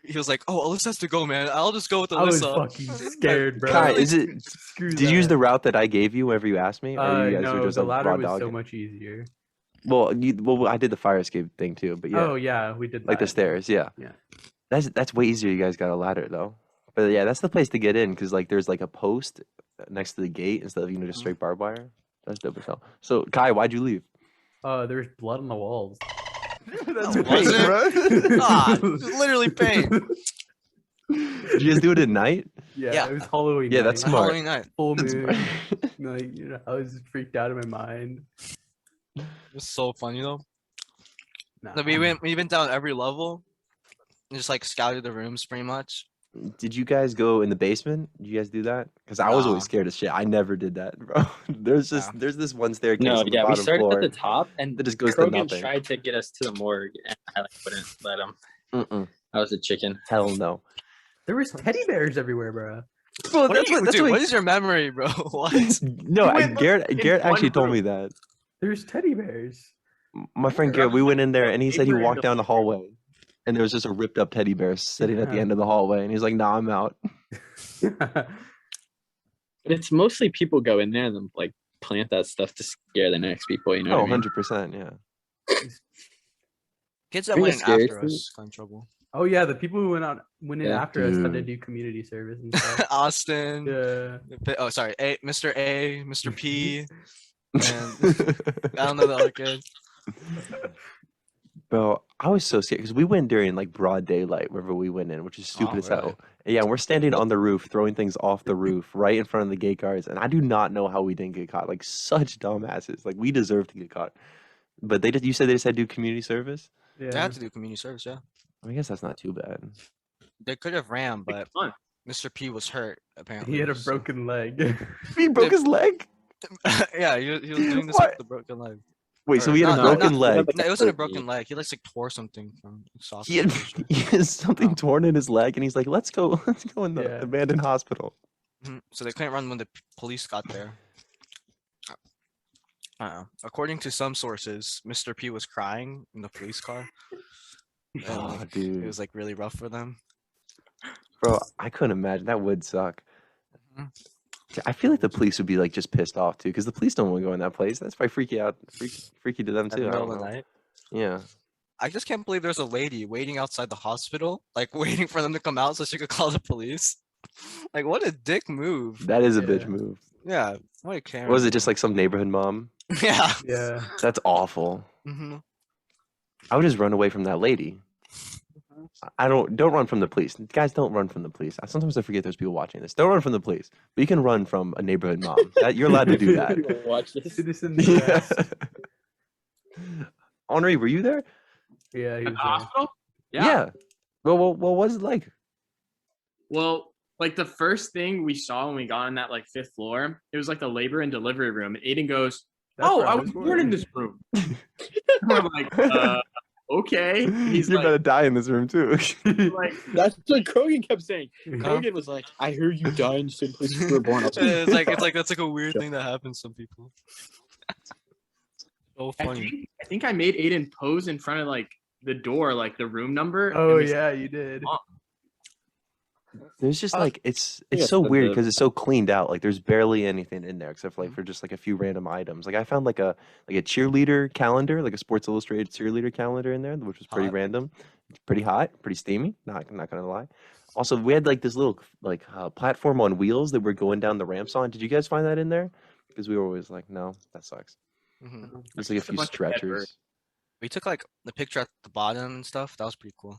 he was like, "Oh, Alyssa has to go, man. I'll just go with I was Alyssa." fucking scared, bro. Kai, is it? Screw Did you use that. the route that I gave you whenever you asked me? Or you guys were No, just the a ladder raw was so dog? much easier. Well, I did the fire escape thing too, but yeah, Oh yeah, we did like the that. stairs. Yeah. Yeah. That's way easier. You guys got a ladder though. But yeah, that's the place to get in because like there's like a post next to the gate instead of just straight barbed wire. That's dope as hell. So Kai, why'd you leave? There's blood on the walls. That's Was it? Ah, it was literally paint. Did you guys do it at night? Yeah, it was Halloween. Yeah, night. that's smart. Halloween night. Full That's moon. smart. Like, I was freaked out in my mind. It was so funny though. Nah. Like, we went down every level, and just like scouted the rooms pretty much. Did you guys go in the basement? Did you guys do that? Because I was always Nah. scared as shit. I never did that, bro. There's this one staircase No, on the yeah, we bottom started floor at the top, and that just goes to Croghan nothing. tried to get us to the morgue, and I like wouldn't let him. Mm-mm. I was a chicken. Hell no. There was teddy bears everywhere, bro. Bro, What is your memory, bro? What? No, went Garrett in actually one told me room. that. There's teddy bears. My friend Garrett, we went in there and he said he walked down the hallway and there was just a ripped up teddy bear sitting at the end of the hallway and he's like, nah, I'm out. But it's mostly people go in there and then like plant that stuff to scare the next people. You know? Oh, what I mean? 100%, yeah. Kids that Pretty went in scary, after too. us got in trouble. Oh yeah, the people who went in Yeah. after us had to Dude. do community service and stuff. Austin. Yeah. Oh, sorry. Mr. A, Mr. P, and I don't know the other kid. Bro, I was so scared because we went during like broad daylight wherever we went in, which is stupid Oh, as hell. really? Yeah, we're standing on the roof, throwing things off the roof right in front of the gate guards, and I do not know how we didn't get caught. Like such dumbasses. Like we deserve to get caught. But they you said they just had to do community service? Yeah. They had to do community service, yeah. I guess that's not too bad. They could have ran, Make but it fun. Mr. P was hurt, apparently. He had a so- broken leg. He broke his leg? Yeah, he was doing this What? with the broken leg. Wait, so he had a No, broken no, leg. No, it wasn't a broken leg. He like tore something from soccer. He had, he has something Oh. torn in his leg, and he's like, "Let's go in the Yeah. abandoned hospital." So they couldn't run when the police got there. I don't know. According to some sources, Mr. P was crying in the police car. Oh, It dude, was like really rough for them. bro, I couldn't imagine. That would suck. Mhm. I feel like the police would be like just pissed off too, because the police don't want to go in that place. That's probably freaky to them At the too. I middle don't of the know. night. Yeah. I just can't believe there's a lady waiting outside the hospital, like waiting for them to come out so she could call the police. Like, what a dick move. That is a bitch Yeah. move. Yeah, what a Karen. Was it just like some neighborhood mom? Yeah. Yeah. That's awful. hmm I would just run away from that lady. I don't run from the police. Guys, don't run from the police. Sometimes I forget there's people watching this. Don't run from the police. But you can run from a neighborhood mom. You're allowed to do that. Watch this. Citizen Yeah. arrest. Henri, were you there? Yeah. He At was the hospital? Well, what was it like? Well, like the first thing we saw when we got on that like 5th floor, it was like the labor and delivery room. And Aiden goes, That's "Oh, where I was born in this room." We're like, okay. He's You're like, gonna die in this room too. like, That's what Croghan kept saying. Croghan was like, "I heard you died in same place you were born." it's like that's like a weird thing that happens to some people. So funny. I think I made Aiden pose in front of like the door, like the room number. and Oh we yeah, you did. There's just like it's Yeah, so but weird the- because it's so cleaned out. Like there's barely anything in there except for like for just like a few random items. Like I found like a cheerleader calendar, like a Sports Illustrated cheerleader calendar in there, which was pretty Hot. random, pretty hot, pretty steamy. Not gonna lie. Also, we had like this little like platform on wheels that we're going down the ramps on. Did you guys find that in there? Because we were always like, no, that sucks. Mhm. There's like a Just a few bunch of pepper. stretchers. We took like the picture at the bottom and stuff. That was pretty cool.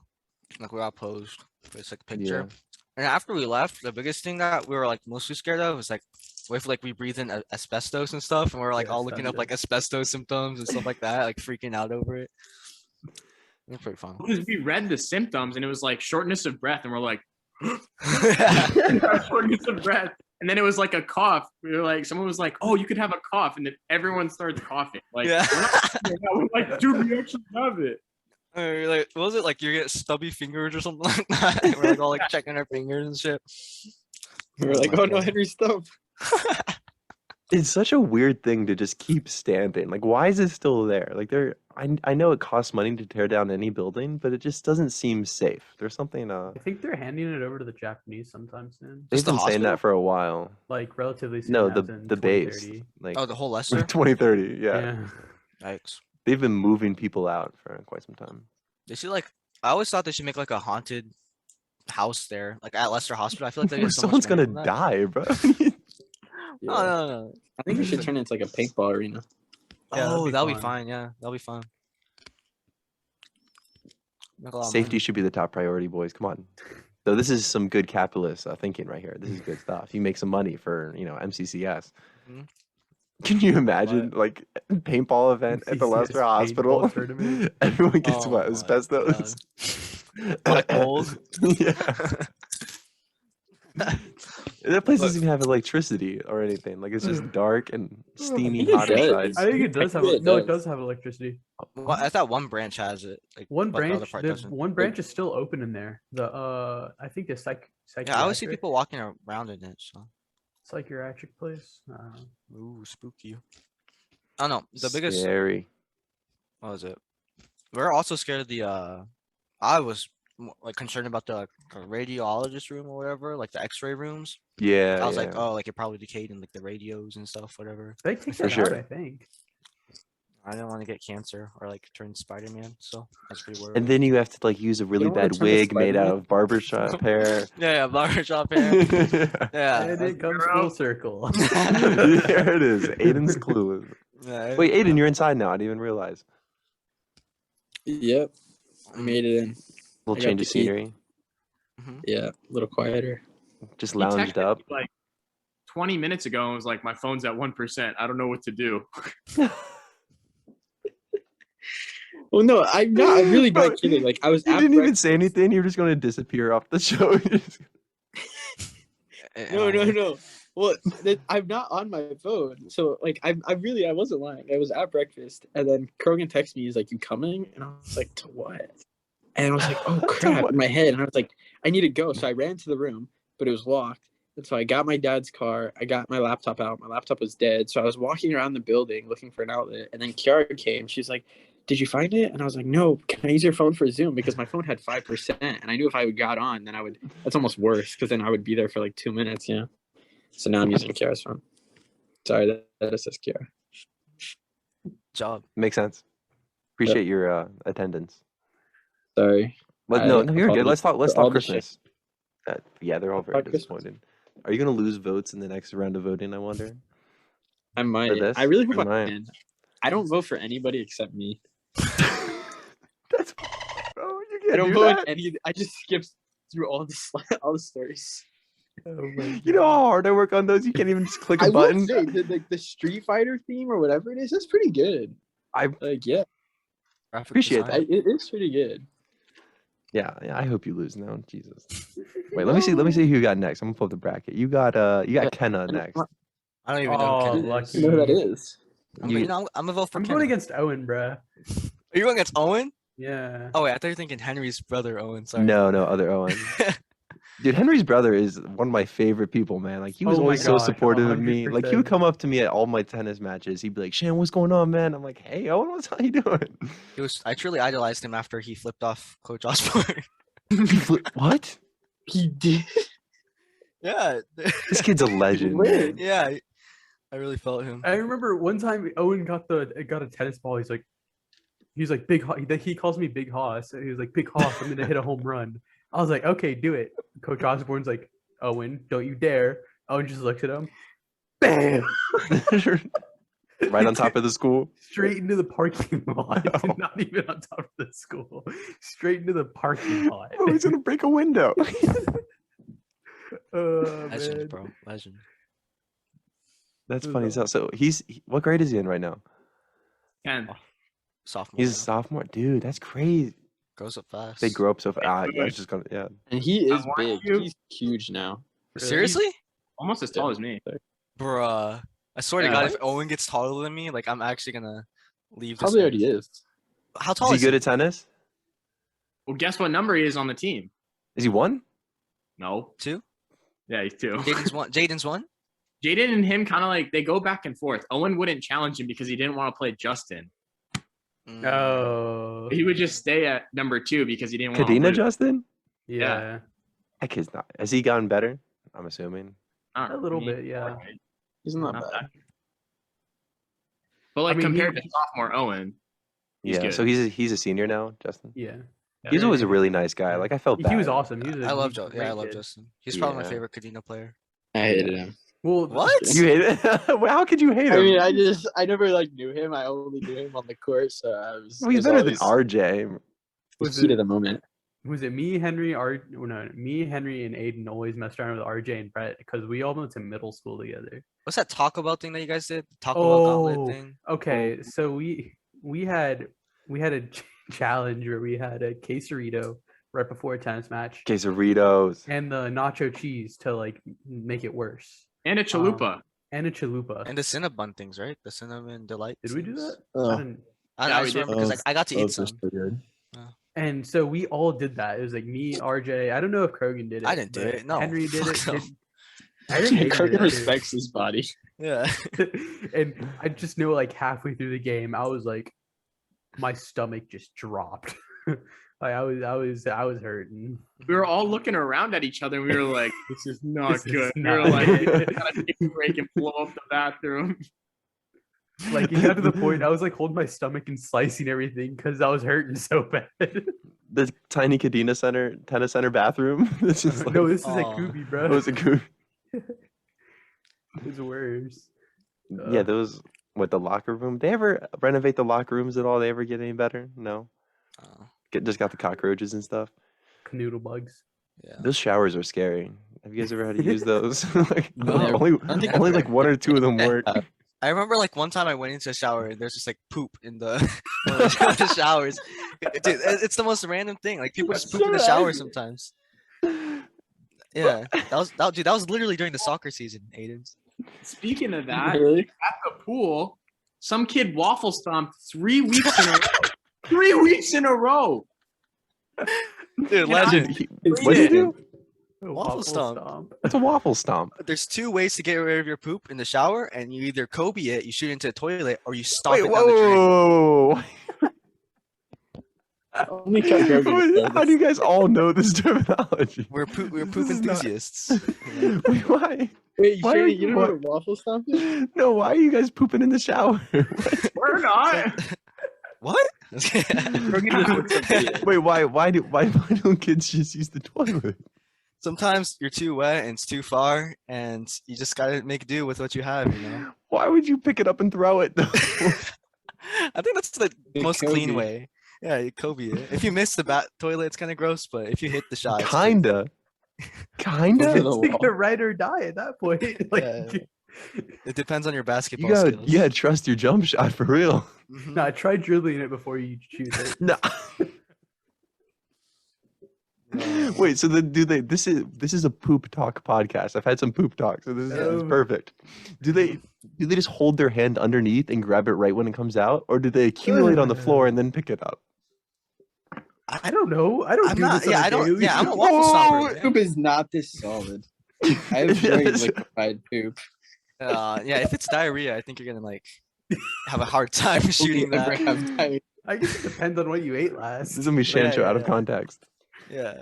Like we all posed for this like picture. And after we left, the biggest thing that we were like mostly scared of was like what if like we breathe in asbestos and stuff, and we're like Yeah, all looking up like asbestos symptoms and stuff like that, like freaking out over it. It's pretty fun. Because we read the symptoms and it was like shortness of breath, and we're like, shortness of breath. And then it was like a cough. We were like, someone was like, "Oh, you could have a cough," and then everyone starts coughing. Like, Yeah. we're like, dude, we actually have it. Or, like, what was it like? You get stubby fingers or something like that. And we're like all like checking our fingers and shit. We were like, my "Oh no, God. Henry, stop!" It's such a weird thing to just keep standing. Like, why is it still there? Like, I know it costs money to tear down any building, but it just doesn't seem safe. There's something. I think they're handing it over to the Japanese sometime soon. They've Just the been saying that hospital? for a while. Like relatively soon. No, as in the base, 2030. like Oh, the whole Lester. 2030. Yeah. Yeah. Yikes. They've been moving people out for quite some time. They should like. I always thought they should make like a haunted house there, like at Lester Hospital. I feel like they get so Someone's much money gonna from that. die, bro. No, no, no. I think we should turn it into like a paintball arena. Yeah, that'd Oh, be that'll be fun. fine. Yeah, that'll be fun. Make a lot of Safety money. should be the top priority, boys. Come on. So this is some good capitalist thinking right here. This is good stuff. You make some money for MCCS. Mhm. Can you imagine like paintball event at the MCCS Lester paintball Hospital? tournament. Everyone gets Oh what my asbestos. Black mold. Yeah. That place doesn't even have electricity or anything. Like it's just dark and steamy think it hot does. inside. I think it does have. Actually, it No, it does. does have electricity. Well, I thought one branch has it. Like, One but the other branch, part the doesn't. one branch is still open in there. The I think the Yeah, I always see psychiatric- people walking around in it. So, psychiatric place. ooh, spooky. I don't know. The biggest. Scary. What was it? We're also scared of the. I was like concerned about the radiologist room or whatever, like the X-ray rooms. Yeah. I was like, yeah. oh, like it probably decayed in like the radios and stuff, whatever. They take For that sure. out, I think. I didn't want to get cancer or like turn Spider-Man, so that's pretty worried. And then you have to like use a really don't wanna bad turn to wig made out Spider-Man? of barbershop hair. yeah, barbershop hair. Yeah. And it comes full circle. There it is. Aiden's clue. Yeah, Wait, Aiden, you're inside now. I didn't even realize. Yep. I made it in. Little I got change of the key. scenery. Yeah, a little quieter. Just He lounged texted up. me, like 20 minutes ago and was like, my phone's at 1%. I don't know what to do. Well, no, I'm not. I'm really not kidding. Like, I was. You at didn't even breakfast- say anything. You're just going to disappear off the show. You're just- No. Well, I'm not on my phone, so like, I wasn't lying. I was at breakfast, and then Croghan texted me. He's like, "You coming?" And I was like, "To what?" And I was like, "Oh crap!" in my head, and I was like, "I need to go." So I ran to the room, but it was locked. And so I got my dad's car. I got my laptop out. My laptop was dead. So I was walking around the building looking for an outlet, and then Kiara came. She's like, "Did you find it?" And I was like, "No, can I use your phone for Zoom?" Because my phone had 5%. And I knew if I got on, then that's almost worse because then I would be there for like 2 minutes, you know? So now I'm using Kiara's phone. Sorry, that is just Kiara. Job. Makes sense. Appreciate your attendance. Sorry. But I no, you're good. apologize Let's for all talk the shit. Christmas. Yeah, they're all very Talk Christmas. disappointed. Are you going to lose votes in the next round of voting, I wonder? I might. this? I really hope You I might. can. I don't vote for anybody except me. That's bro, you I can't don't do vote that. any. I just skip through all the stories. You know how hard I work on those? You can't even just click a I will button. say the Street Fighter theme or whatever it is, that's pretty good. I Yeah, Graphic Appreciate design. that. it is pretty good. Yeah, I hope you lose now. Jesus. Wait, let me see who you got next. I'm gonna pull up the bracket. You got Kenna next. I don't even know. Oh, Ken is. lucky. You know who that is? I'm gonna vote for I'm Kenna. going against Owen, bruh. Are you going against Owen? Yeah. Oh wait, I thought you were thinking Henry's brother Owen. Sorry. No, other Owen. Dude, Henry's brother is one of my favorite people, man. Like he was Oh my always so gosh, supportive of me. Like he 100%. would come up to me at all my tennis matches. He'd be like, "Shan, what's going on, man?" I'm like, "Hey, Owen, how you doing?" I truly idolized him after he flipped off Coach Osborne. What? He did. yeah. This kid's a legend. Yeah. I really felt him. I remember one time Owen got a tennis ball. He's like Big Hoss. He calls me Big Hoss. And he was like, "Big Hoss, I'm gonna hit a home run." I was like, "Okay, do it." Coach Osborne's like, "Owen, don't you dare." Owen just looks at him. Bam! Right on top of the school. Straight into the parking lot. No. Not even on top of the school. Straight into the parking lot. Oh, he's gonna break a window. Oh, Legend, man. bro. Legend. That's funny as hell. So what grade is he in right now? 10. Sophomore. He's a now. sophomore. Dude, that's crazy. Grows up fast. They grow up so fast. I was just gonna And he is I want big. you. He's huge now. Seriously? Almost as tall as me. Bruh. I swear to Yeah. God, if Owen gets taller than me, like I'm actually gonna leave this. Probably earth. already is. How tall Is is he good at tennis? Well, guess what number he is on the team? Is he one? No. 2? Yeah, he's 2. Jaden's one. Jaden's one? Jaden and him kind of like they go back and forth. Owen wouldn't challenge him because he didn't want to play Justin. Mm. Oh. He would just stay at number 2 because he didn't want to Kadena lose. Justin? Yeah. That kid's not. Has he gotten better? I'm assuming. Not A little really. bit, yeah. He's not Not bad. that. But like mean, compared he- to sophomore Owen, he's Yeah. good. So he's a senior now, Justin. Yeah. He's always a Yeah. really nice guy. Like I felt bad. He was awesome. He was I love he's a Justin. great Yeah, I love kid. Justin. He's probably my Yeah. favorite Kadena player. I hated him. Well, What? You hate it? Well, how could you hate him? I mean, I never like knew him. I only knew him on the court, so I was. Well, he's better than RJ. It Was was heat it- of the moment. Was it me, Henry, me, Henry, and Aiden always messed around with RJ and Brett because we all went to middle school together. What's that Taco Bell thing that you guys did? Taco Bell Oh, gauntlet thing? okay. So we had a challenge where we had a quesarito, right before a tennis match, Quesaritos. and the nacho cheese to like make it worse. And a chalupa. And a chalupa. And the cinnabon things, right? The cinnamon delight. Did we do that? Oh. I didn't. I we just did. remember because I got to eat Those some. are so good. And so we all did that. It was like me, RJ. I don't know if Croghan did it. I didn't do but it. No. Henry did it. Fuck no. I think Hayden did Croghan it, too. respects his body. Yeah. And I just know like halfway through the game, I was like, my stomach just dropped. Like I was hurting. We were all looking around at each other and we were like, this is not This is good. We not were like, we good. gotta take a break and blow up the bathroom. Like it got to the point I was like holding my stomach and slicing everything because I was hurting so bad. The tiny tennis center bathroom. This is like, No, this is at Aw. Kubi, bro. it was a good. It's worse. Yeah, those with the locker room. They ever renovate the locker rooms at all? They ever get any better? No. Just got the cockroaches and stuff. Canoodle bugs. Yeah. Those showers are scary. Have you guys ever had to use those? Like, No. only like one or two of them work. I remember like one time I went into a shower and there's just like poop in the, one of the showers. Dude, it's the most random thing. Like people just poop in the shower sometimes. Yeah, that was literally during the soccer season, Aden. Speaking of that, Really? at the pool, some kid waffle stomped 3 weeks in a row. 3 weeks in a row. Dude, legend. What do you do? Waffle stomp. It's a waffle stomp. There's 2 ways to get rid of your poop in the shower, and you either Kobe it, you shoot it into a toilet, or you stomp Wait, it down the drain. whoa! Only Croghan How do you guys all know this terminology? We're poop This is not- enthusiasts. Wait, why? Wait, Why are you know what- what a waffle stomp is? No, why are you guys pooping in the shower? We're not. What? Croghan just looks up to you. Wait, why don't kids just use the toilet? Sometimes you're too wet and it's too far, and you just gotta make do with what you have, you know? Why would you pick it up and throw it? I think that's the Big most clean Kobe. way. Yeah, you Kobe it. If you miss the toilet, it's kind of gross, but if you hit the shot, it's Kinda. Kinda? Over the It's like wall. a ride or die at that point. Like, Yeah. It depends on your basketball You gotta, skills. you gotta trust your jump shot for real. Mhm. no, try dribbling it before you shoot it. No. Wait, so then this is a poop talk podcast. I've had some poop talk, so this is Oh. perfect. Do they just hold their hand underneath and grab it right when it comes out, or do they accumulate on the floor and then pick it up? I don't know. I don't I'm do not. this. Yeah, on a I don't. daily Yeah, I'm a basis. waffle Oh, stomper. poop is not this solid. I have very Yes. liquefied poop. Yeah, if it's diarrhea, I think you're gonna like have a hard time shooting Never that. have diarrhea. I guess it depends on what you ate This last. is gonna be Shancho out of context. Yeah.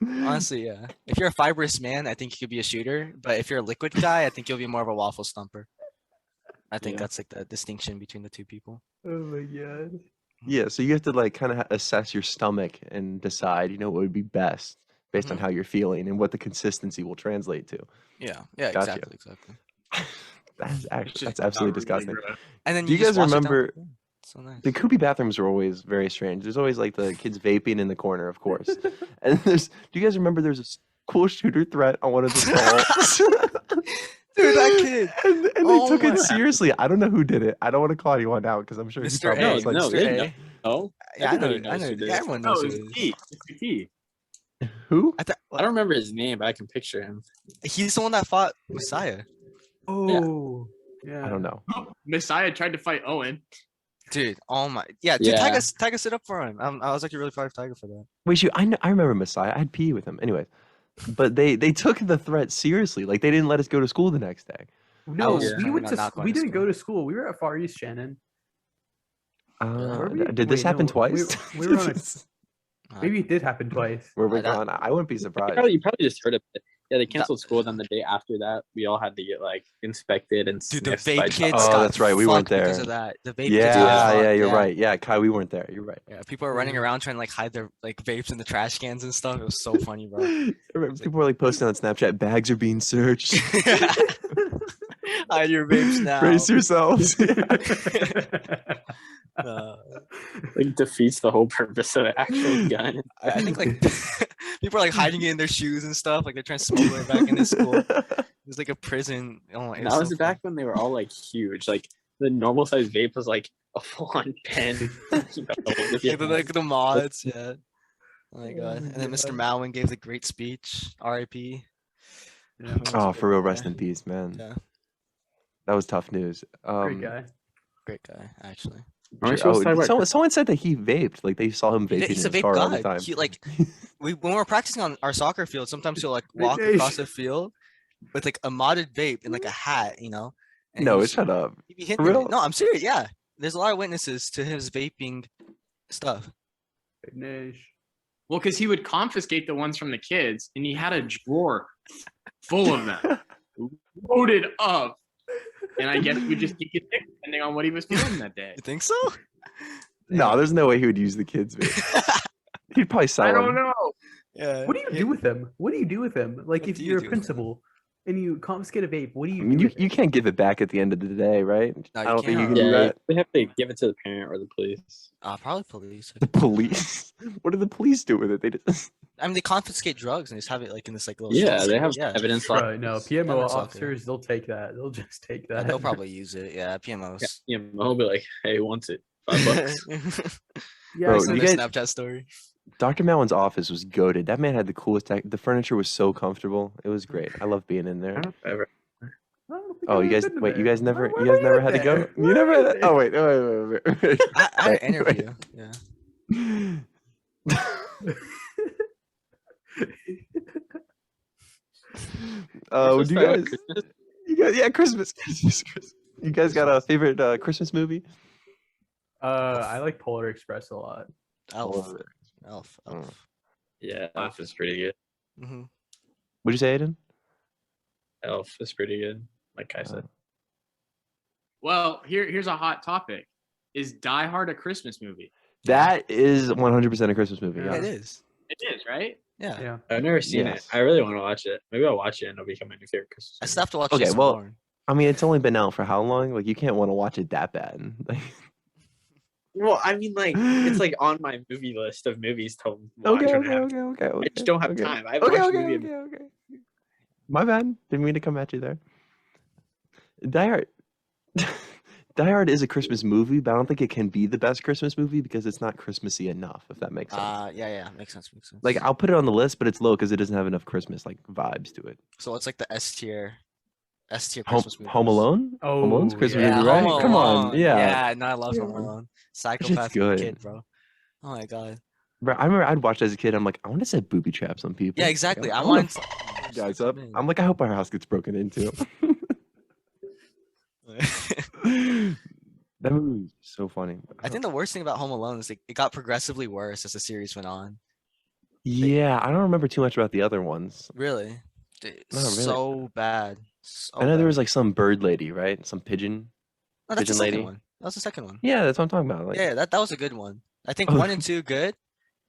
Honestly, yeah. If you're a fibrous man, I think you could be a shooter. But if you're a liquid guy, I think you'll be more of a waffle stomper. I think Yeah. that's like the distinction between the two people. Oh my god. Yeah, so you have to like kind of assess your stomach and decide, what would be best based on Mhm. how you're feeling and what the consistency will translate to. Yeah. Yeah. Gotcha. Exactly. That's absolutely disgusting. And then Do you just guys wash it down. remember- Yeah, so nice. The Koopy bathrooms are always very strange. There's always like the kids vaping in the corner, of course. And do you guys remember there's a school shooter threat on one of the stalls? Dude, that kid. And they Oh took my- it seriously. I don't know who did it. I don't want to call anyone out because I'm sure he Mr. probably A. was like, No, Mr. they A. know. Oh, Yeah, I know. Everybody knows who did it. Everyone No, knows who it's it is. T. It's the T. who? I I don't remember his name, but I can picture him. He's the one that fought Messiah. Oh. Yeah. I don't know. Messiah tried to fight Owen. Dude, oh my. Yeah, dude, Yeah. tag us it up for him. I was actually really proud of Tiger for that. Wait, shoot, I remember Messiah. I had PE with him. Anyway, but they took the threat seriously. Like they didn't let us go to school the next day. No, was we planning went on to. not going We to didn't go school. to school. We were at Far East, Shannon. Were we? Did this Wait, happen no, twice? we were on a- Maybe it did happen twice. Where we're that- going? I wouldn't be surprised. You probably just heard of it. Yeah, they canceled school. Then the day after that, we all had to get like inspected and Dude, the sniffed by vape kids. Oh, got that's right, we weren't fucked because there. of that. The vape kids. got Yeah, fucked, yeah, you're right. Yeah, Kai, we weren't there. You're right. Yeah, people are running around trying to like hide their like vapes in the trash cans and stuff. It was so funny, bro. People were like posting on Snapchat, bags are being searched. Hide your vapes now. Brace yourselves. like defeats the whole purpose of the actual gun. I think like people are like hiding it in their shoes and stuff. Like they're trying to smuggle it back into school. It was like a prison. Oh, my! And that was back when they were all like huge. Like the normal size vape was like a full-on pen. Like the mods, yeah. Oh my god! And then Mr. Malwin gave the great speech. R.I.P. Yeah. Oh, for real, rest in peace, man. Yeah, That was tough news. Great guy. great guy, actually. Aren't we supposed to talk about someone said that he vaped. Like they saw him vaping in He's a his vape car all the guy. time. He when we're practicing on our soccer field, sometimes he'll like walk across the field with like a modded vape and like a hat, you know. And No, shut up. He'd be hitting For real? it. No, I'm serious. Yeah, there's a lot of witnesses to his vaping stuff. Well, because he would confiscate the ones from the kids, and he had a drawer full of them, loaded up. And I guess we just keep it depending on what he was feeling that day. You think so? No, there's no way he would use the kids' vape. He'd probably sell I them. don't know. Yeah. What do you do with them? What do you do with them? Like, What if do you you're a do with them? principal and you confiscate a vape, what do I you mean, do? you can't give it back at the end of the day, right? No, I you don't think you can't. can do Yeah, that. we have to give it to the parent or the police. Probably police. The police? What do the police do with it? They just... I mean, they confiscate drugs and just have it like in this like little. Yeah, shell. they have Yeah, evidence. Bro, no, PMO That's okay. officers, they'll take that. They'll just take that. they'll probably use it. Yeah, PMOs. Yeah, I'll be like, hey, who wants it? $5. Yeah, Bro, I Send you a guys- Snapchat story. Dr. Mallin's office was goated. That man had the coolest tech. The furniture was so comfortable. It was great. I love being in there. Ever. Oh, you guys, wait, you guys never had to go? You never had to, oh, wait. I had an interview. Yeah. Oh, do you guys, yeah, Christmas. You guys got a favorite Christmas movie? I like Polar Express a lot. Elf. Oh. Yeah, Elf is pretty good. Mm-hmm. What'd you say, Aden? Elf is pretty good, like I said. Well, here's a hot topic: is Die Hard a Christmas movie? That is 100% a Christmas movie. Yeah, Yeah. it is. It is, right? Yeah. Yeah. I've never seen Yes. it. I really want to watch it. Maybe I'll watch it and it'll become my new favorite Christmas. I still have to watch Okay, Jason well- Bourne. I mean, it's only been out for how long? Like, you can't want to watch it that bad. Like, Well, I mean, like it's like on my movie list of movies to watch. okay. I just don't have time. I have Okay, watched okay, movie. okay. My bad. Didn't mean to come at you there. Die Hard. Die Hard is a Christmas movie, but I don't think it can be the best Christmas movie because it's not Christmassy enough, if that makes sense. Yeah, makes sense. Like, I'll put it on the list, but it's low because it doesn't have enough Christmas like vibes to it. So it's like the S tier Home, Christmas movies. Home Alone? Home Alone's Oh, Christmas Yeah, movie, right? Home Come on, Alone. yeah. Yeah, no, I love Home Alone. Psychopath good. kid, bro. Oh my god. Bro, I remember I'd watch as a kid. I'm like, I want to set booby traps on people. Yeah, exactly. I wanna want f- you guys up. I'm like, I hope our house gets broken into. That movie was so funny. I think the worst thing about Home Alone is it got progressively worse as the series went on. Yeah, I don't remember too much about the other ones. Really? really. So bad. So I know there bad. was like some bird lady, right? Some pigeon. No, that's the pigeon second lady. one. That was the second one. Yeah, that's what I'm talking about. Like, Yeah, that was a good one. I think Oh. 1 and 2 good,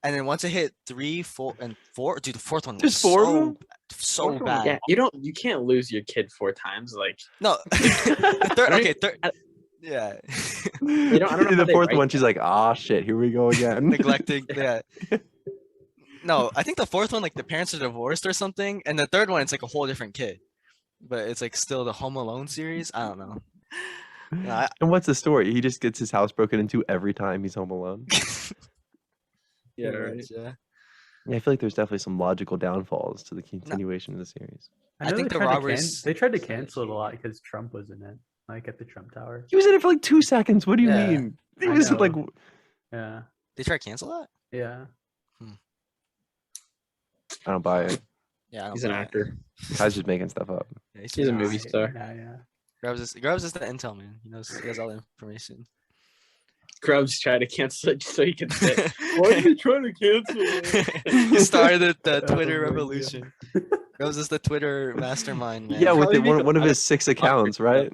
and then once it hit 3, 4, and 4, dude, the fourth one was Just 4 of them? so bad. Yeah, you can't lose your kid 4 times. Like No, the third. Right? Okay, third. Yeah, I don't know how the they fourth write one, she's like, "Ah, shit, here we go again." neglecting. Yeah. No, I think the fourth one, like the parents are divorced or something, and the third one, it's like a whole different kid, but it's like still the Home Alone series. I don't know. No, And what's the story? He just gets his house broken into every time he's home alone. Yeah, pretty right. much, yeah. Yeah, I feel like there's definitely some logical downfalls to the continuation of the series. I know think they the tried to robbers- they tried to cancel it a lot because Trump was in it, like at the Trump Tower. He was in it for like 2 seconds. What do you Yeah. mean? He I was know. like, Yeah, They try to cancel that? yeah. I don't buy it. Yeah, I don't He's an buy it. actor. Guy's just making stuff up. Yeah, He's a movie Nah, star. Yeah. Grubbs is the intel man. He has all the information. Grubbs tried to cancel it just so he could say, "Why are you trying to cancel it?" He started the Oh Twitter my God. revolution. Grubbs is the Twitter mastermind, man. Yeah, with Probably it, make one a of his 6 accounts, right?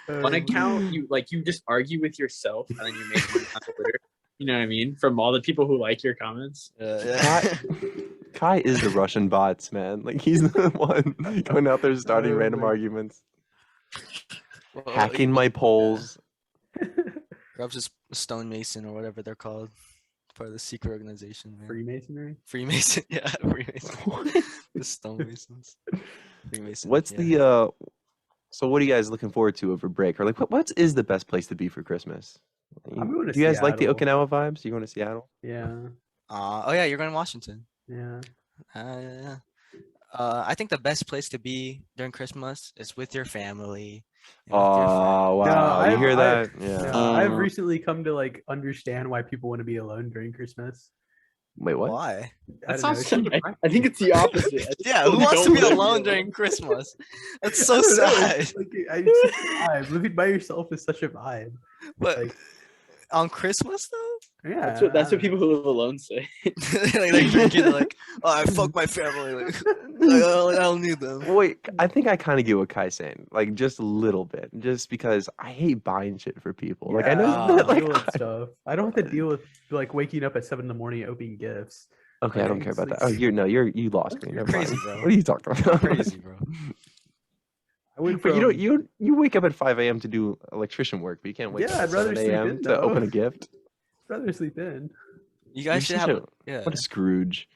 On account, you just argue with yourself and then you make one on Twitter. You know what I mean? From all the people who like your comments. yeah. Kai is the Russian bots, man. Like, he's the one going out there starting Oh random my- arguments, Well, hacking my polls. Grubbs is a stonemason or whatever they're called. Part of the secret organization, man. Freemasonry. Freemason, yeah, Freemason. The stonemasons. Freemason. What's yeah. the so what are you guys looking forward to over break? Or like what is the best place to be for Christmas? I'm going to Do you guys like the Seattle. Okinawa vibes? You going to Seattle? Yeah. Oh yeah, you're going to Washington. Yeah. Yeah. I think the best place to be during Christmas is with your family. And with your Oh friends. wow, you hear that? No, Yeah. I've recently come to like understand why people want to be alone during Christmas. Wait, what? Why? I That don't know. sounds so I think it's the opposite. Yeah, who wants to be alone during Christmas? That's so I don't know, sad. it's like, it's such a vibe. Living by yourself is such a vibe. But Like, on Christmas though, yeah, That's what people who live alone say. like drinking, like, oh, I fuck my family. Like, I don't need them. Wait, I think I kind of get what Kai's saying, like just a little bit, just because I hate buying shit for people. Like I know I that, don't like, deal with stuff. I don't have to deal with like waking up at 7 in the morning opening gifts. okay, I don't care It's about like- that. Oh, you lost me. You're Never crazy, mind. bro. What are you talking about? Crazy, bro. I went But from, you wake up at 5 a.m. to do electrician work, but you can't wake Yeah, up I'd at rather 7 sleep a.m. in, to though. open a gift. rather sleep in. You guys should You're have. such Yeah. What a Scrooge.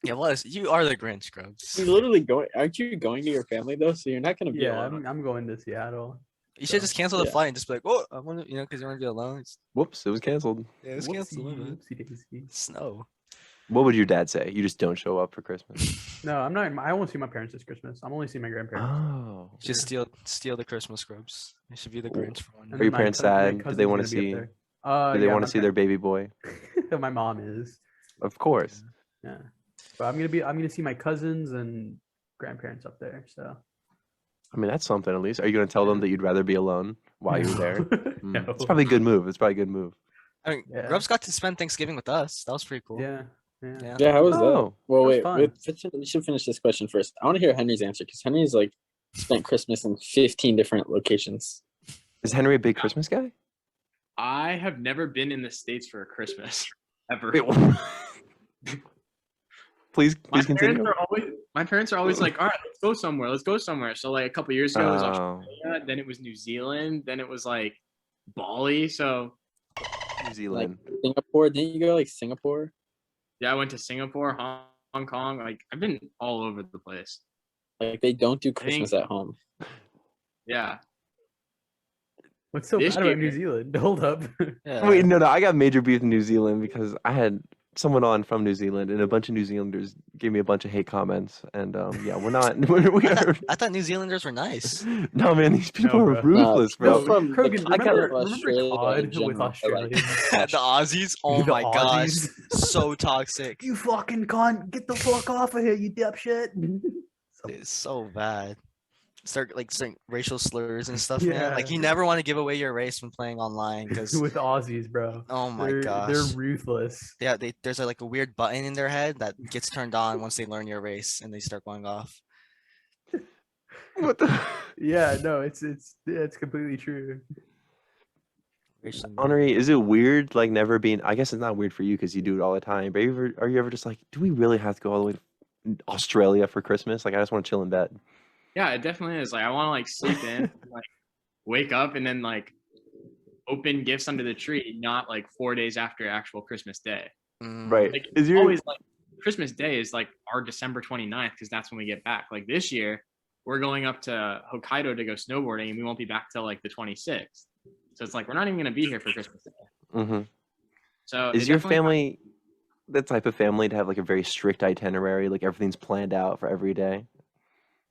Yeah. You are the Grinch, Grubbs. You're literally going. Aren't you going to your family though? So you're not gonna be Yeah, alone. I'm going to Seattle. You should just cancel the Yeah. flight and just be like, oh, I want to, because you want to be alone. Whoops, it was canceled. Yeah, it's Whoopsie, canceled. Man. whoopsie daisy. Snow. What would your dad say? You just don't show up for Christmas. No, I'm not. I won't see my parents this Christmas. I'm only seeing my grandparents. Oh. Just steal the Christmas Grubs. It should be the Grinch for one. And Are your then my parents cousin- my sad? Do they cousin's wanna gonna be up see- there. Do they yeah, want my to see their baby boy? parents- My mom is. Of course. Yeah, but I'm gonna see my cousins and grandparents up there. So I mean, that's something at least. Are you going to tell them that you'd rather be alone while you're there? No. It's probably a good move. It's probably a good move. I mean, Yeah. Grubs got to spend Thanksgiving with us. That was pretty cool. Yeah, yeah. Yeah. Yeah, how was Oh. that? Well, That was wait, fun. we should finish this question first. I want to hear Henry's answer because Henry's like spent Christmas in 15 different locations. Is Henry a big Christmas guy? I have never been in the States for a Christmas ever. Wait, please continue. My parents are always like, all right, let's go somewhere. Let's go somewhere. So like a couple years ago it was Oh. Australia, then it was New Zealand, then it was like Bali. So New Zealand. Singapore, didn't you go like Singapore? yeah, I went to Singapore, Hong Kong. Like I've been all over the place. Like they don't do Christmas at home. Yeah. What's so This bad about year- New Zealand? Hold up. Yeah. Wait, no, I got major beef in New Zealand because I had someone on from New Zealand, and a bunch of New Zealanders gave me a bunch of hate comments, and yeah, we're not. We are, I thought New Zealanders were nice. no, man, these people No, are bro. ruthless, No, bro. from the Krogan, country remember, of Australia COD in with general, but, Australia? The Aussies. Oh The my gosh, Aussies. so toxic. You fucking cunt! Get the fuck off of here, you dipshit! It's so bad. Start saying racial slurs and stuff. Man. Like Yeah. you never want to give away your race when playing online because With Aussies, bro. oh my gosh. They're ruthless. Yeah, there's like a weird button in their head that gets turned on once they learn your race and they start going off. What the? Yeah, no, it's completely true. Racial- Honorary, is it weird like never being? I guess it's not weird for you because you do it all the time. But are you ever just like, do we really have to go all the way to Australia for Christmas? Like, I just want to chill in bed. Yeah, it definitely is. Like I want to like sleep in, like wake up and then like open gifts under the tree, not like 4 days after actual Christmas Day. Mm, Right? Like Is your always like Christmas Day is like our December 29th because that's when we get back. Like this year, we're going up to Hokkaido to go snowboarding and we won't be back till like the 26th. So it's like we're not even gonna be here for Christmas Day. Mhm. So Is it your definitely- family the type of family to have like a very strict itinerary? Like everything's planned out for every day.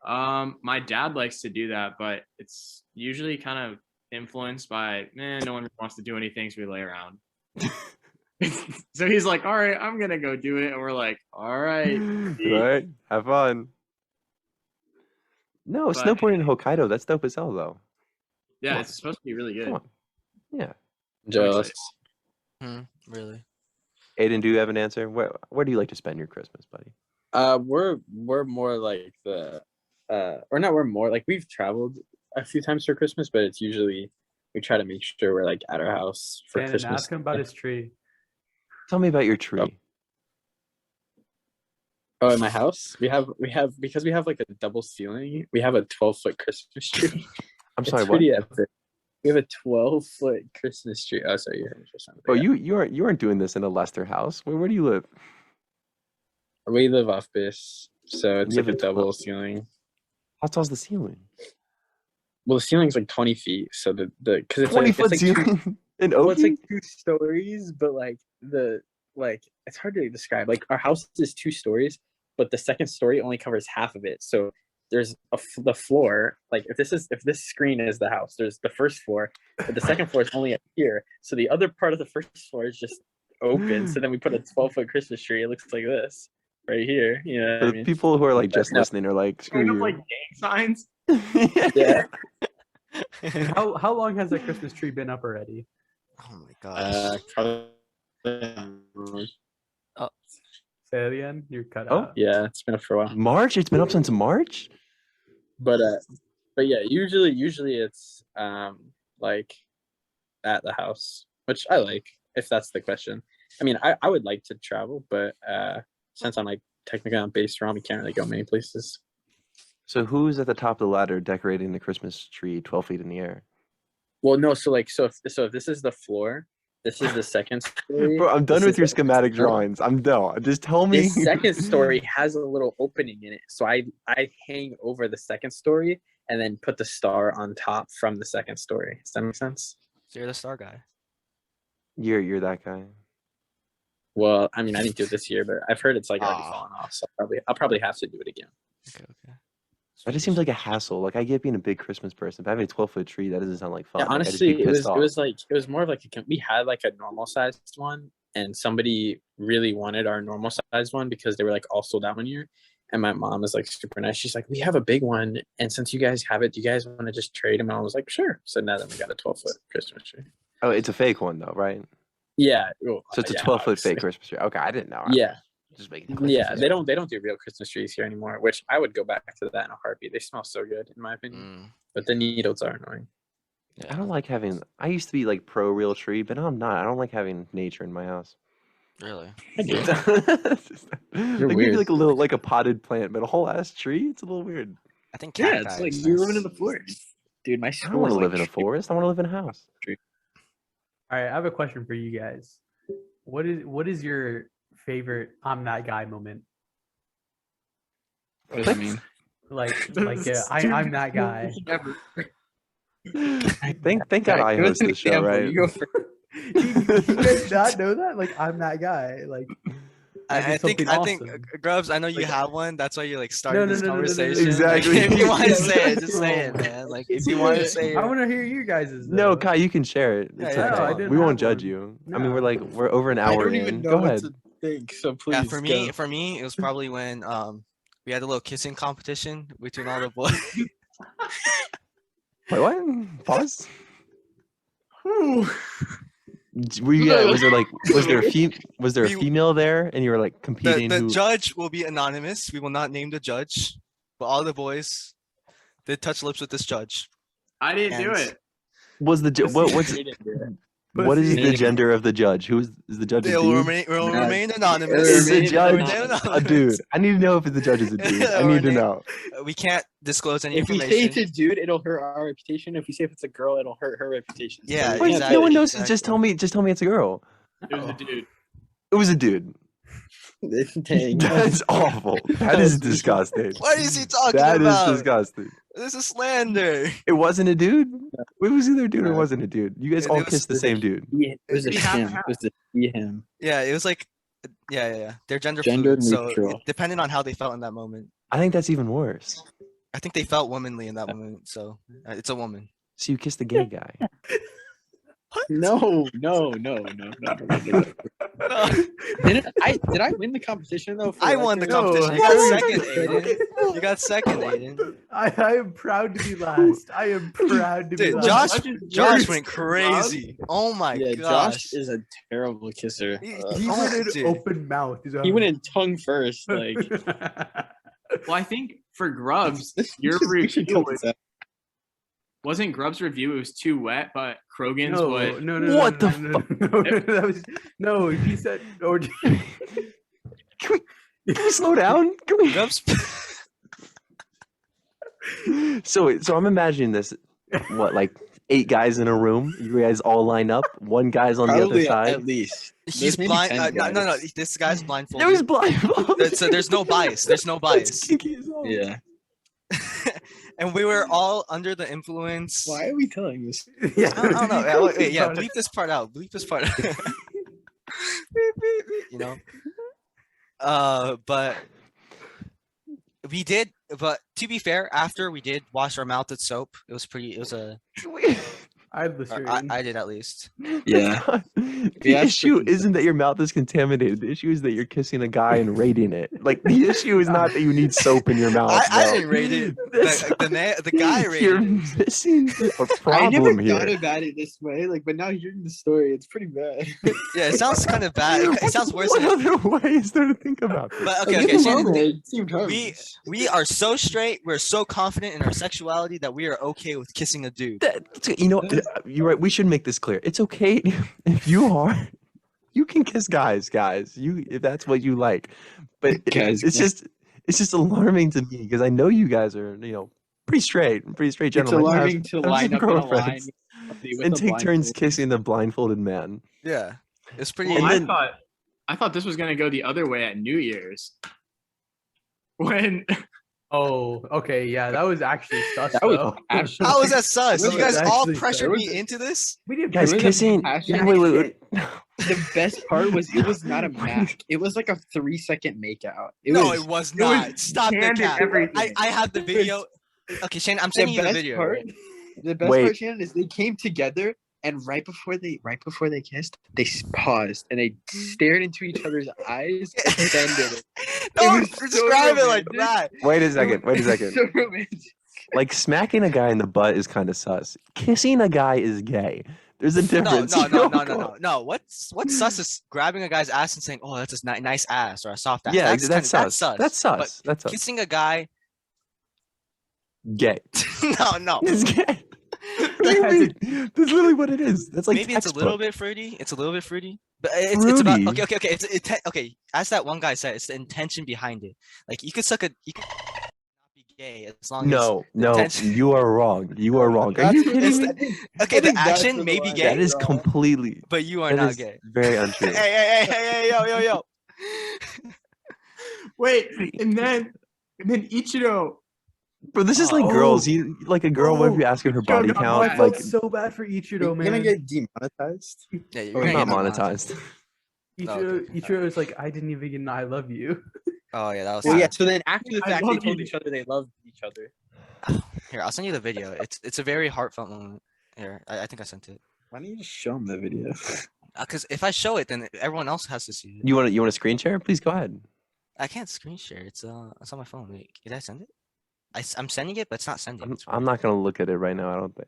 My dad likes to do that, but it's usually kind of influenced by, no one wants to do anything, so we lay around. So he's like, all right, I'm gonna go do it, and we're like, all right. Right? Have fun. No, But- snowboarding in Hokkaido, that's dope as hell though. Yeah, Come it's supposed to be really Come good. on. Yeah. Jealous. really? Aiden, do you have an answer? Where do you like to spend your Christmas, buddy? We're more like the or not we're more like we've traveled a few times for Christmas, but it's usually we try to make sure we're like at our house for Shannon, Christmas. ask him about his tree. Tell me about your tree. Oh, in my house, we have because we have like a double ceiling. We have a 12-foot Christmas tree. I'm sorry, It's what? pretty epic. We have a 12-foot Christmas tree. Oh, sorry, you're for something. Oh, you aren't doing this in a Leicester house. Where do you live? We live off base, so it's You like have a a double 12 ceiling. How tall's the ceiling? Well, the ceiling's like 20 feet, so the because it's 20 like, foot it's like two, ceiling in well, it's Okie? like 2 stories, but like the like it's hard to describe. Like our house is 2 stories, but the second story only covers half of it. So there's the floor. Like if this screen is the house, there's the first floor, but the second floor is only up here. So the other part of the first floor is just open. So then we put a 12-foot Christmas tree. It looks like this right here. You know, The people who are like just listening are like, screw Kind of you. like gang signs. Yeah. How long has that Christmas tree been up already? Oh my gosh. Say it again. You're cut Oh. out. Yeah, it's been up for a while. March? It's been up since March? But yeah, usually it's like at the house, which I like, if that's the question. I mean, I would like to travel, but since I'm like technically on base around, we can't really go many places. So who's at the top of the ladder decorating the Christmas tree 12 feet in the air? Well, no, so if this is the floor, this is the second story. Bro, I'm done this with is your the- schematic drawings. I'm done. Just tell me. This second story has a little opening in it, so I hang over the second story and then put the star on top from the second story. Does that make sense? So you're the star guy. You're that guy. Well, I mean, I didn't do it this year, but I've heard it's like already Aw. fallen off, so I'll probably have to do it again. Okay. That just seems like a hassle. Like I get being a big Christmas person, but having a 12-foot tree, that doesn't sound like fun. Yeah, Like, I just honestly, be it pissed was off. more of like we had like a normal sized one, and somebody really wanted our normal sized one because they were like all sold out one year. And my mom is like super nice. She's like, we have a big one, and since you guys have it, do you guys want to just trade? And my mom was like, sure. So now then we got a 12-foot Christmas tree. Oh, it's a fake one though, right? Yeah. Well, So it's a yeah, 12-foot obviously. fake Christmas tree. Okay, I didn't know. Yeah. Just making. Yeah, they don't do real Christmas trees here anymore, which I would go back to that in a heartbeat. They smell so good, in my opinion. But the needles are annoying. I don't like having. I used to be like pro real tree, but now I'm not. I don't like having nature in my house. Really? I do. Like maybe weird. like a little like a potted plant, but a whole ass tree. It's a little weird. I think Yeah, cacti it's like is you're nice. living in the forest, dude. My I school don't want is to live like in a forest. I want to live in a house. All right, I have a question for you guys. What is your favorite I'm that guy moment? What does that mean? I'm that guy. Thank God I host this show, right? You go first. you guys not know that? Like I'm that guy. Like I think awesome. Grubbs, I know you Like- have one. That's why you're like starting this no, conversation. Exactly. Like, if you want to say it, just say it, man. Like if you want to say I it. want to hear you guys'. No, Kai, you can share it. It's Yeah, okay. I didn't We won't have judge one. you. I mean, No. we're over an hour in. Go ahead. think. So please. Yeah, for me, it was probably when we had a little kissing competition between all the boys. Wait, what? Pause. Were you? Was there a We- female there, and you were like competing? The who... judge will be anonymous. We will not name the judge, but all the boys did touch lips with this judge. I didn't do And- it. Was the what's what is the Pussy. gender of the judge? Who is the judge? A They will dude? remain anonymous. Is the Remain judge anonymous. a dude? I need to know if the judge is a dude. I need to know. We can't disclose any If we say information. it's a dude, it'll hurt our reputation. If we say if it's a girl, it'll hurt her reputation. So Yeah, we Wait, can't exactly. no one knows. exactly. Just tell me it's a girl. It was a dude. It was a dude. Dang. That's awful. That is disgusting. What is he talking That is about? disgusting. This is slander. It wasn't a dude. It was either a dude or No. wasn't a dude. You guys It all was- kissed the same dude. It was a We have him. to have- It was a him. Yeah, it was like, yeah. They're gender Gender fluid, so neutral. it, depending on how they felt in that moment. I think that's even worse. I think they felt womanly in that moment, so it's a woman. So you kissed the gay guy. No. Did I win the competition though? I won the No, competition. You no, got you second, didn't. Aiden. You got second, Aiden. I am proud to be last. I am proud to be Dude, last. Josh went crazy. Oh my Yeah, gosh. Josh is a terrible kisser. He- He Oh, went in dude. open mouth. He's He went in tongue first. Like Well, I think for Grubbs, your we should review cut this out. wasn't Grubbs' review. It was too wet, but Croghan's no, was. no. What the That was no. He said, "Or Can we slow down? Can we? Grubbs. So I'm imagining this. What, like 8 guys in a room? You guys all line up. One guy's on the other Probably side. at least. He's There's maybe blind. 10 No. guys. This guy's blindfolded. There was blindfold. So there's no bias. There's no That's bias. kinky as hell. Yeah. And we were all under the influence. Why are we telling this? Yeah, I don't know. you Wait, yeah, about it. bleep this part out. Bleep this part out. you know. But we did. But to be fair, after we did wash our mouth with soap, it was pretty. It was a. I had or Listerine. I did at least. Yeah. The issue isn't that your mouth is contaminated. The issue is that you're kissing a guy and rating it. Like the issue is not that you need soap in your mouth. I didn't rate it. The guy rated You're it. missing a I never problem thought here. about it this way, like, but now hearing the story, it's pretty bad. Yeah, it sounds kind of bad. It sounds worse. What Than, other way is there to think about this? but Like, okay, in okay. the Shannon, moment, it seemed we harmless. we are so straight. We're so confident in our sexuality that we are okay with kissing a dude. You know, you're right. We should make this clear. It's okay if you are. You can kiss guys. You if that's what you like, but it's just alarming to me because I know you guys are pretty straight It's gentlemen. alarming to Have line some up in a line girlfriends with and a take turns blindfold. kissing the blindfolded man. Yeah, it's pretty. Well, And then- I thought this was gonna go the other way at New Year's. When Oh, okay, yeah, that was actually sus. That was though. actually- How is that sus? That You guys was all actually- pressured there me was- into this. We didn't Guys, was a kissing. passion- Wait. The best part was it was not a Wait. mac. It was like a 3-second makeout. No, it was not. was Stop the candid cap. everything. I have the video. Okay, Shane, I'm sending you the video. Part, right? the best Wait. part, Shannon, is they came together and right before they kissed, they paused and they stared into each other's eyes and ended it. Don't was so describe it like romantic. that. Wait a second. So romantic. Like smacking a guy in the butt is kind of sus. Kissing a guy is gay. There's a No, difference. no, You no, don't no, no, go- no, no. What's sus is grabbing a guy's ass and saying, "Oh, that's a nice ass" or a soft ass. Yeah, that's that's kinda- sus. That's sus. That's sus. Kissing a guy, Gay. no. It's gay. What do you mean? That's literally what it is. That's like Maybe it's a little textbook. bit fruity. It's a little bit fruity, but it's about Fruity? okay. Okay. As that one guy said, it's the intention behind it. Like you could not be gay as long as No, intention- you are wrong. You are wrong. Are you It's kidding me? the- okay. The think that's action where may the be line gay, That is wrong. completely. but you are that not is gay. very untrue. Hey, yo. wait, and then Ichiro. Bro, this is like Oh. girls. You like a girl when you ask her body I count. felt Like so bad for Ichiro, You're man. gonna get demonetized. Yeah, you're we're gonna not get monetized. Ichiro was like, I didn't even get an I love you. Oh yeah, that was. Well, sad. yeah. So then after the I fact, they love told you. each other they loved each other. Here, I'll send you the video. It's a very heartfelt moment. Here, I think I sent it. Why don't you just show them the video? Because if I show it, then everyone else has to see it. You want to screen share? Please go ahead. I can't screen share. It's on my phone. Wait, did I send it? I'm sending it, but it's not sending. It's I'm not gonna look at it right now. I don't think.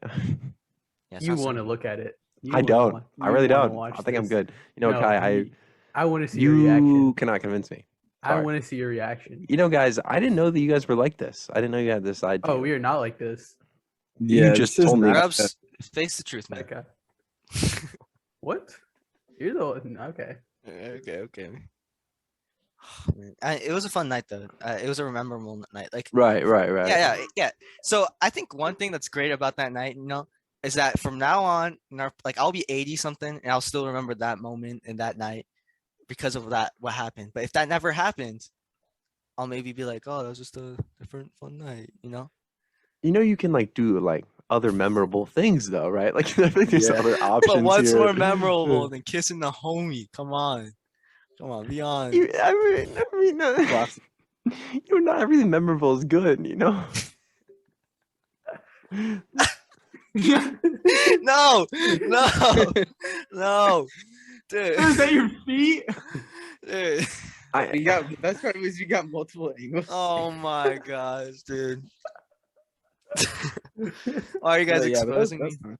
yeah, it's You not want to sending. look at it. You I wanna don't. wa- I you really wanna don't. watch I think I'm this. good. You know, No, Kai, I want to see your reaction. you cannot convince me. I sorry. want to see your reaction. You know, guys, I didn't know that you guys were like this. I didn't know you had this side. to Oh, you. we are not like this. You just told me. Grubbs, face the truth, man. Okay. What? You're the one. Okay. Okay. Man. It was a fun night though. It was a memorable night. Like Right. yeah. So I think one thing that's great about that night, is that from now on, like I'll be 80 something and I'll still remember that moment and that night because of what happened. But if that never happened, I'll maybe be like, oh, that was just a different fun night, You know, you can like do like other memorable things though, right? Like I think there's other options. But what's here. more memorable than kissing the homie? Come on, be honest. I mean, not everything memorable is good, you know. No, dude. Is that your feet? Dude. We got the best part was we got multiple angles. Oh my gosh, dude. Why are you guys Yeah, but exposing me? fine.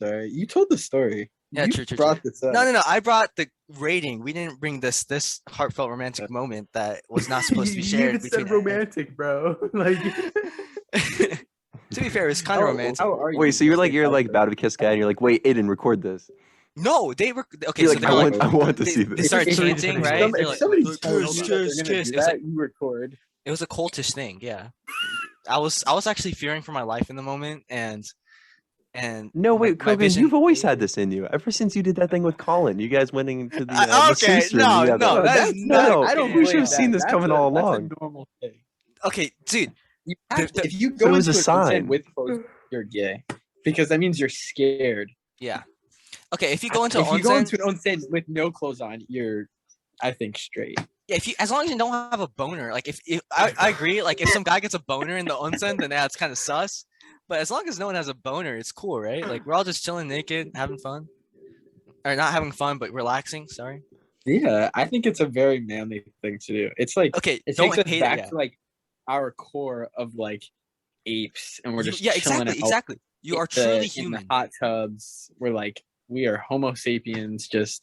Sorry, you told the story. Yeah, you true. brought this up. No. I brought the rating. We didn't bring this heartfelt romantic moment that was not supposed to be You shared even said between. romantic, bro. Like. To be fair, it's kind of romantic. How are you? Wait, so you're like about to kiss guy, and you're like, wait, Aiden, record this. No, they were okay. You're So like, they were I want to they, see they this. started If chanting, right? They're If like, somebody "Kiss, tells you that kiss, they're gonna kiss." do It was that, like you record. it was a cultish thing. Yeah, I was actually fearing for my life in the moment, and No, wait, my Croghan, vision- you've always had this in you. Ever since you did that thing with Colin, you guys went into the okay, masseuse room no, together. no, that is not- No, I don't we blame should have that. seen this That's coming a- all that's a along. normal thing. Okay, dude. You have The- to, if you but go it was into a consent sign. with clothes, you're gay because that means you're scared. Yeah. Okay, if you go into if you go onsen, into an onsen with no clothes on, you're, I think, straight. yeah, if you as long as you don't have a boner, like if I agree, like if some guy gets a boner in the onsen, then that's kind of sus. But as long as no one has a boner, it's cool, right? Like we're all just chilling naked, having fun, or not having fun, but relaxing. Sorry. Yeah, I think it's a very manly thing to do. It's like Okay, it don't takes us hate it, back yeah. to like our core of like apes, and we're just Yeah, chilling exactly, out exactly. You in are the- truly in the human. hot tubs. We're like we are Homo sapiens, just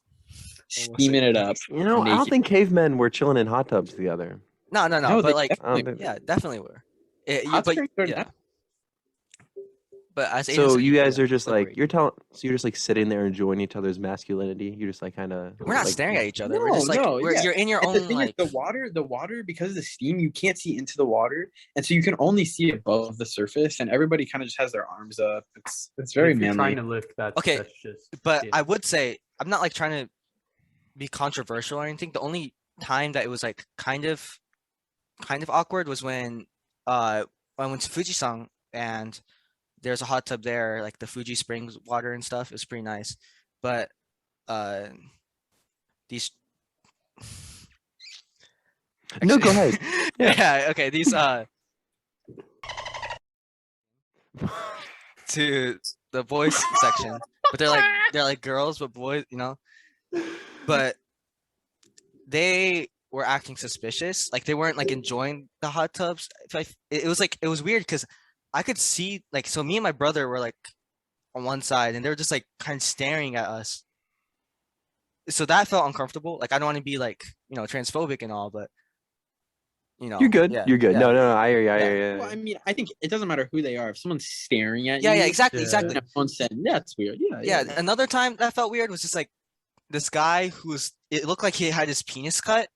steaming it up. You know, I don't naked. think cavemen were chilling in hot tubs together. No, No, but they like, definitely- yeah, definitely were. Hot But springs are yeah. not- But as Aiden So said, you guys can are just like separate. you're just like sitting there enjoying each other's masculinity. You're just like kind of. We're not like, staring at each other. We're No, just like no, yeah. you're in your And the own thing like. is, the water, because of the steam, you can't see into the water, and so you can only see above the surface. And everybody kind of just has their arms up. It's very If you're manly. trying to lift, Okay, that's just. But yeah. I would say I'm not like trying to be controversial or anything. The only time that it was like kind of awkward was when I went to Fujisan and there's a hot tub there, like the Fuji Springs water and stuff. It was pretty nice. But these No, go ahead. yeah, okay, these to the boys section, but they're like girls but boys, you know. But they were acting suspicious, like they weren't like enjoying the hot tubs. It was like it was weird because I could see like, so me and my brother were like on one side and they were just like kind of staring at us, so that felt uncomfortable. Like I don't want to be like, you know, transphobic and all, but you know, You're good. yeah, You're good. yeah. No. I hear you. I Yeah. hear you. Well, I mean, I think it doesn't matter who they are. If someone's staring at Yeah, you, exactly. in a onsen, that's weird. Yeah, another time that felt weird was just like this guy it looked like he had his penis cut.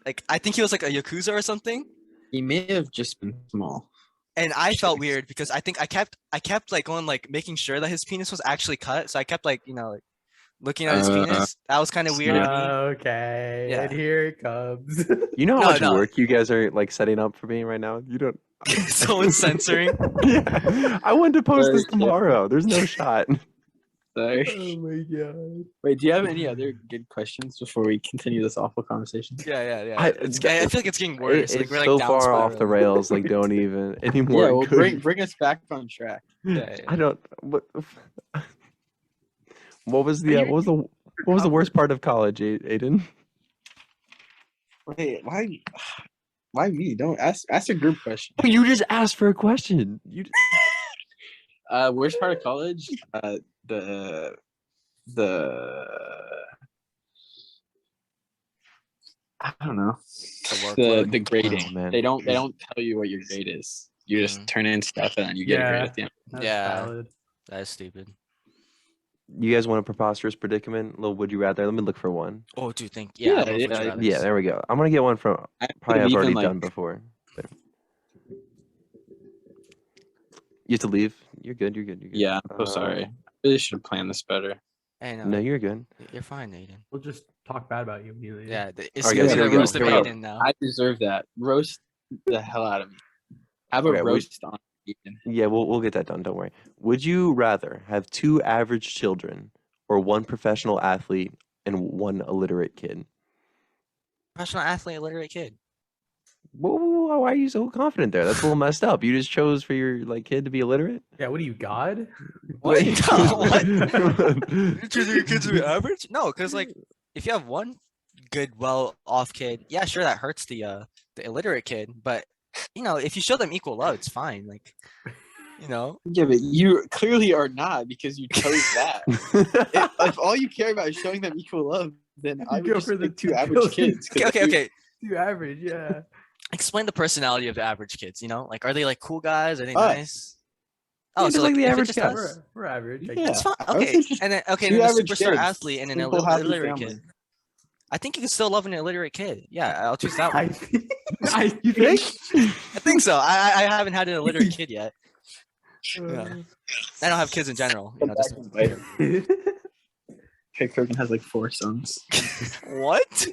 Like I think he was like a Yakuza or something. He may have just been small. And I felt weird because I think I kept like going like making sure that his penis was actually cut. So I kept like, you know, like looking at his penis. That was kind of weird. Okay. Yeah. And here it comes. You know how much No. work you guys are like setting up for me right now? You don't. Someone's censoring. Yeah. I wanted to post this tomorrow. There's no shot. Sorry. Oh my god. Wait, do you have any other good questions before we continue this awful conversation? Yeah. I I feel like it's getting worse. Like It's we're like so down far off the spiraling. rails. Like don't even anymore. Yeah, well, good. bring us back on track. Yeah. I don't. What was the worst part of college, Aiden? Wait, why me? Don't ask a group question. You just asked for a question. You. Worst part of college? The I don't know. The grading. Oh, man. They don't tell you what your grade is. You just turn in stuff and then you get a grade Yeah. at the end. That's Yeah. valid. That's stupid. You guys want a preposterous predicament? A little would you rather? Let me look for one. Oh, do you think? Yeah, I love would you yeah, rathers. Yeah, there we go. I'm gonna get one from I probably I've believe in, already like- done before. But you have to leave. You're good. Yeah, I'm so sorry. Really should have planned this better. Hey, No, you're good. you're fine, Aiden. We'll just talk bad about you immediately. Yeah, it's Alright, gonna guys, be here the we go, roast of here we go. Aiden now. I deserve that. Roast the hell out of me. Have a Okay, roast on Ethan. Yeah, we'll get that done. Don't worry. Would you rather have 2 average children or 1 professional athlete and 1 illiterate kid? Professional athlete, illiterate kid. Whoa, why are you so confident there? That's a little messed up. You just chose for your kid to be illiterate? Yeah, what are you, God? What? Wait. What? You choose your kids to be average? No, because like if you have one good, well-off kid, yeah, sure, that hurts the illiterate kid. But you know, if you show them equal love, it's fine. Like, you know. Yeah, but you clearly are not because you chose that. If all you care about is showing them equal love, then I would go just for the pick 2 two average children. kids. 'cause Okay. Too average, yeah. Explain the personality of the average kids. You know, like are they like cool guys? Are they Us. nice? Yeah, just like the if it's average just guy. us, We're average. I Yeah. guess. it's fine. I would Okay, say just and then 2 then a average superstar kids. athlete and an Simple, happy illiterate family. kid. I think you can still love an illiterate kid. Yeah, I'll choose that one. You think? I think so. I haven't had an illiterate kid yet. Yeah. I don't have kids in general. You know, just Okay, Croghan has like 4 sons. what?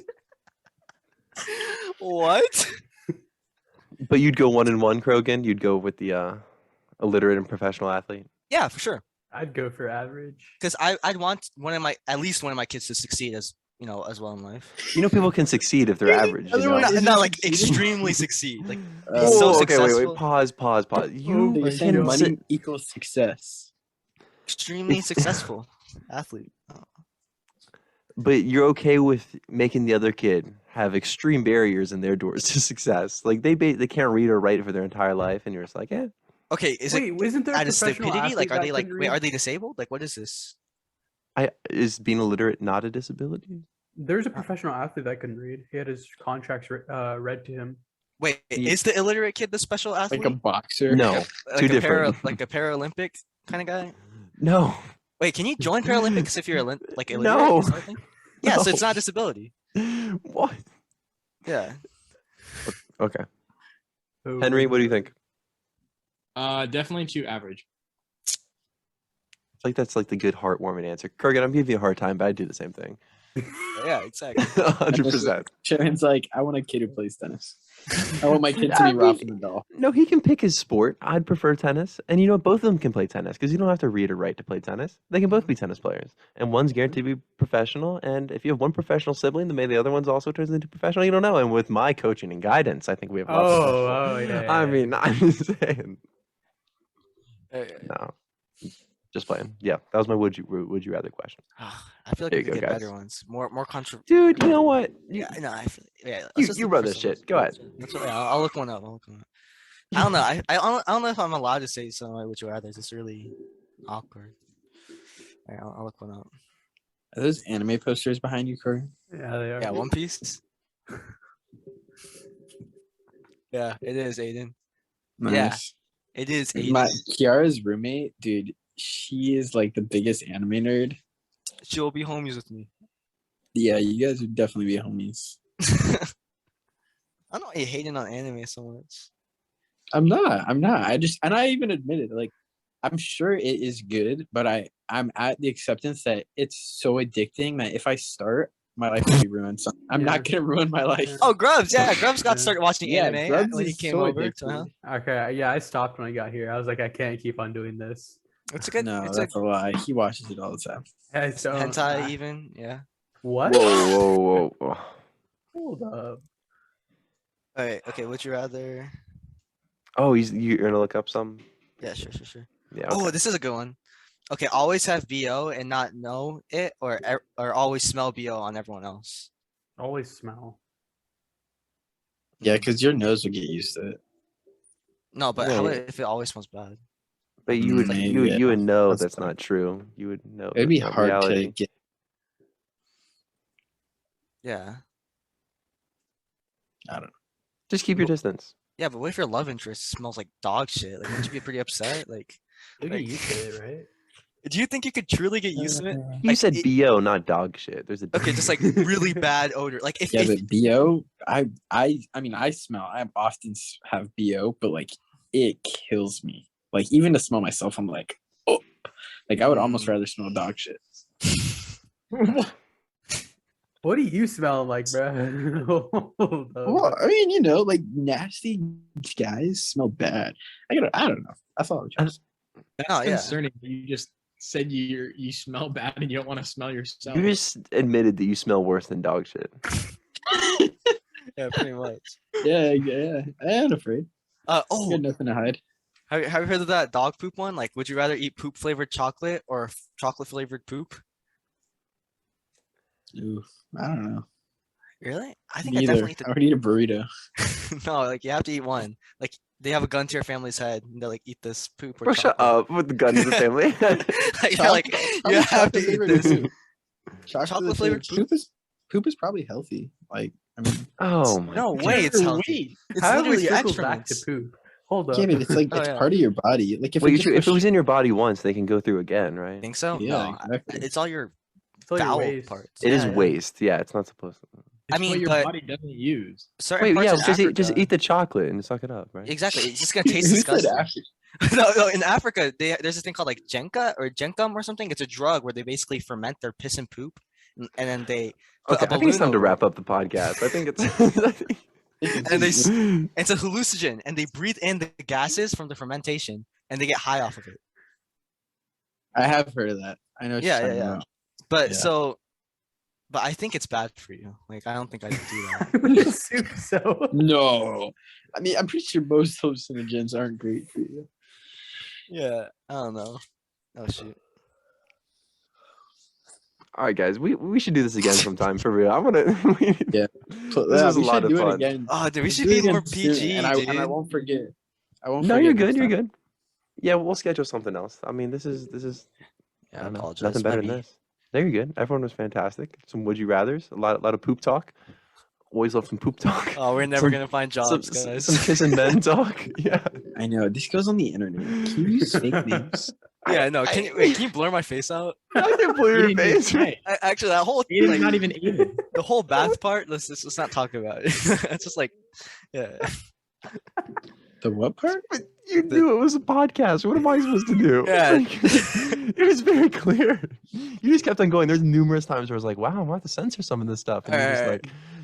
What? But you'd go 1 and 1, Croghan. You'd go with the illiterate and professional athlete. Yeah, for sure. I'd go for average. Because I'd want at least one of my kids to succeed as well in life. You know, people can succeed if they're average. You know? Not like extremely succeed. Like be Whoa, so okay, successful. wait. Pause. You You're saying can money equals success. Extremely successful athlete. but you're okay with making the other kid have extreme barriers in their doors to success. Like they can't read or write for their entire life, and you're just like, Okay, isn't there a out of professional stupidity? Like, athlete that can wait, read? are they disabled? Like, what is this? Is being illiterate not a disability? There's a professional athlete that couldn't read. He had his contracts read to him. Wait, is the illiterate kid the special athlete? Like a boxer? No, like too a different. like a Paralympic kind of guy? No. Wait, can you join Paralympics if you're illiterate? No. or something? Yeah, so it's not a disability. What? Yeah. Okay. Henry, what do you think? Definitely too average. I feel like that's like the good heartwarming answer. Croghan, I'm giving you a hard time, but I'd do the same thing. Yeah, exactly. 100%. Sharon's like, I want a kid who plays tennis. I want my kid to be Rafa Nadal. No, he can pick his sport. I'd prefer tennis. And you know, both of them can play tennis because you don't have to read or write to play tennis. They can both be tennis players. And one's guaranteed to be professional. And if you have one professional sibling, then maybe the other one's also turns into professional. You don't know. And with my coaching and guidance, I think we have lots of Yeah. I mean, I'm just saying. No. Just playing. Yeah, that was my would you rather question. I feel like There we you could go, get guys. better ones. More controversial. Dude, you know what? Yeah, no, I feel, yeah. You run this shit. Go ahead. I'll look one up. I don't know. I don't know if I'm allowed to say something would you rather. It's really awkward. All right, I'll look one up. Are those anime posters behind you, Corey? Yeah, they are. Yeah, One Piece. Yeah, it is, Aden. Yeah, it is. Aden. My Kiara's roommate, dude, she is like the biggest anime nerd. She'll be homies with me. Yeah, you guys would definitely be homies. I don't know why you're hating on anime so much. I'm not. I even admit it. Like, I'm sure it is good, but I'm at the acceptance that it's so addicting that if I start, my life will be ruined. So I'm not gonna ruin my life. Oh, Grubbs. Yeah, Grubbs got started watching anime Grubbs when he is came so over. addicted. Okay, yeah, I stopped when I got here. I was like, I can't keep on doing this. It's a good. No, it's that's a lie. He watches it all the time. I don't. hentai even. Yeah. What? Whoa. Hold up. All right. Okay. Would you rather? Oh, you're gonna look up some? Yeah. Sure. Yeah. Oh, Okay. this is a good one. Okay. Always have BO and not know it, or always smell BO on everyone else. Always smell. Yeah, because your nose will get used to it. No, but Yeah, how yeah. about if it always smells bad? But you would Maybe, you would know That's that's fine. not true. You would know. It'd be that's not hard reality. to get. Yeah. I don't know. Just keep your distance. Yeah, but what if your love interest smells like dog shit? Like, wouldn't you be pretty upset? Like, You'll get used to it, right? do you think you could truly get used to it? You Like, said BO, not dog shit. There's a Okay, just like really bad odor. Like if, Yeah, if but BO, I mean, I smell. I often have BO, but like it kills me. Like even to smell myself, I'm like, oh, like I would almost rather smell dog shit. What do you smell like, bro? Well, I mean, you know, like nasty guys smell bad. I don't know. I thought it was no, yeah. Concerning. You just said you smell bad and you don't want to smell yourself. You just admitted that you smell worse than dog shit. Yeah, pretty much. yeah. I ain't afraid. I Oh, got nothing to hide. have you heard of that dog poop one? Like, would you rather eat poop flavored chocolate or chocolate flavored poop? Ooh, I don't know. Really? I think I Neither. definitely eat I would eat a burrito. no, like you have to eat one. Like they have a gun to your family's head and they're like, eat this poop or Bro, shut chocolate. up with the gun to the family. Like, they're like, Probably you have to chocolate eat flavored this. too. Chocolate flavored poop is probably healthy. Like, I mean, Oh my No God. way, it's Wait. healthy. It's How do we literally circle back excrement. to poop? Hold up. yeah, but it's like Oh, it's yeah. part of your body. Like if Well, it if it was in your body once, they can go through again, right? Think so? Yeah, No, exactly. it's all your It's all your bowel waste. parts. It is Yeah, yeah. waste. Yeah, it's not supposed to. It's I mean, what your but- body doesn't use. Certain Wait, parts yeah, in just Africa, eat the chocolate and suck it up, right? exactly. It's just gonna taste Who said disgusting. after? No, in Africa, there's this thing called like jenka or jenkum or something. It's a drug where they basically ferment their piss and poop, and then they put Okay, a I think it's balloon time to over wrap it. up the podcast. I think it's. And it's a hallucinogen, and they breathe in the gases from the fermentation, and they get high off of it. I have heard of that. I know. What Yeah, you're yeah, talking yeah. about. But Yeah. but I think it's bad for you. Like, I don't think I'd do that. I would assume so. No, I mean, I'm pretty sure most hallucinogens aren't great for you. Yeah, I don't know. Oh shoot. All right, guys, we should do this again sometime for real. I want to. Yeah. So, This was a we lot should of do fun. it again. Oh, dude, we Let's should do it be more again soon, PG, and I dude. won't forget. I won't. No, forget you're good. next You're time. good. Yeah, we'll schedule something else. I mean, this is. I Yeah, I don't know, apologize. nothing better than Maybe. this. There you go. Everyone was fantastic. Some would you rather's. A lot of poop talk. Always love some poop talk. Oh, we're never Some- gonna find jobs, guys. Some kissing men talk. Yeah. I know this goes on the internet. Can you use fake names? Yeah, no. Can you blur my face out? I can blur your Aiden, face. right. Actually, that whole Aiden's like, not even Aiden. the whole bath part. Let's not talk about it. It's just like, yeah. The what part? But you knew it was a podcast. What am I supposed to do? Yeah. Like, it was very clear. You just kept on going. There's numerous times where I was like, wow, I'm gonna have to censor some of this stuff. And you're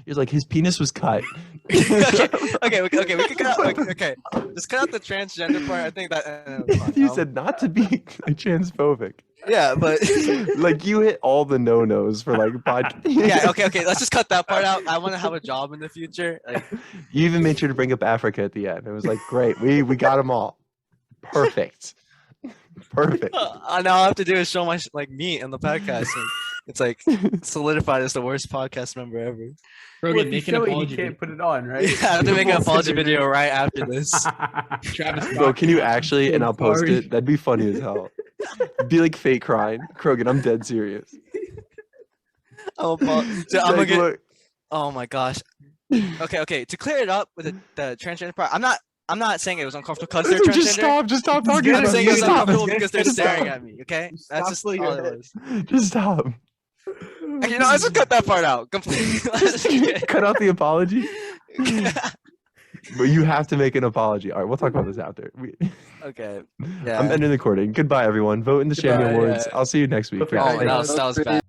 just like, his penis was cut. okay, we can cut out. Okay, just cut out the transgender part. I think that. You said not to be transphobic. Yeah, but Like you hit all the no-nos for like podcast. yeah, okay. Let's just cut that part out. I want to have a job in the future. Like, You even made sure to bring up Africa at the end. It was like, great, we got them all. Perfect. Perfect. all I have to do is show my like meat on the podcast. And it's like solidified as the worst podcast member ever. Well, Croghan, if you make an show it, you apology. can't put it on, right? Yeah, I have to make an apology video right after this. Travis Bro, Scott. can you actually, and I'll post Sorry. it, that'd be funny as hell. Be like fake crying. Croghan, I'm dead serious. I'm gonna Like, get. look, Oh my gosh. Okay. To clear it up with the transgender part, I'm not saying it was uncomfortable because they're transgender. just stop talking I'm about saying it. it was Just stop. uncomfortable because they're Just staring stop. at me. Okay, Stop that's just all pulling your it head. was. Just stop. Okay, let's just cut that part out completely. Cut out the apology. But you have to make an apology. All right, we'll talk about this after. Okay. I'm Yeah. ending the recording. Goodbye, everyone. Vote in the Shammy Goodbye. Awards. I'll see you next week. Vote for guys. Kaydence. that was bad.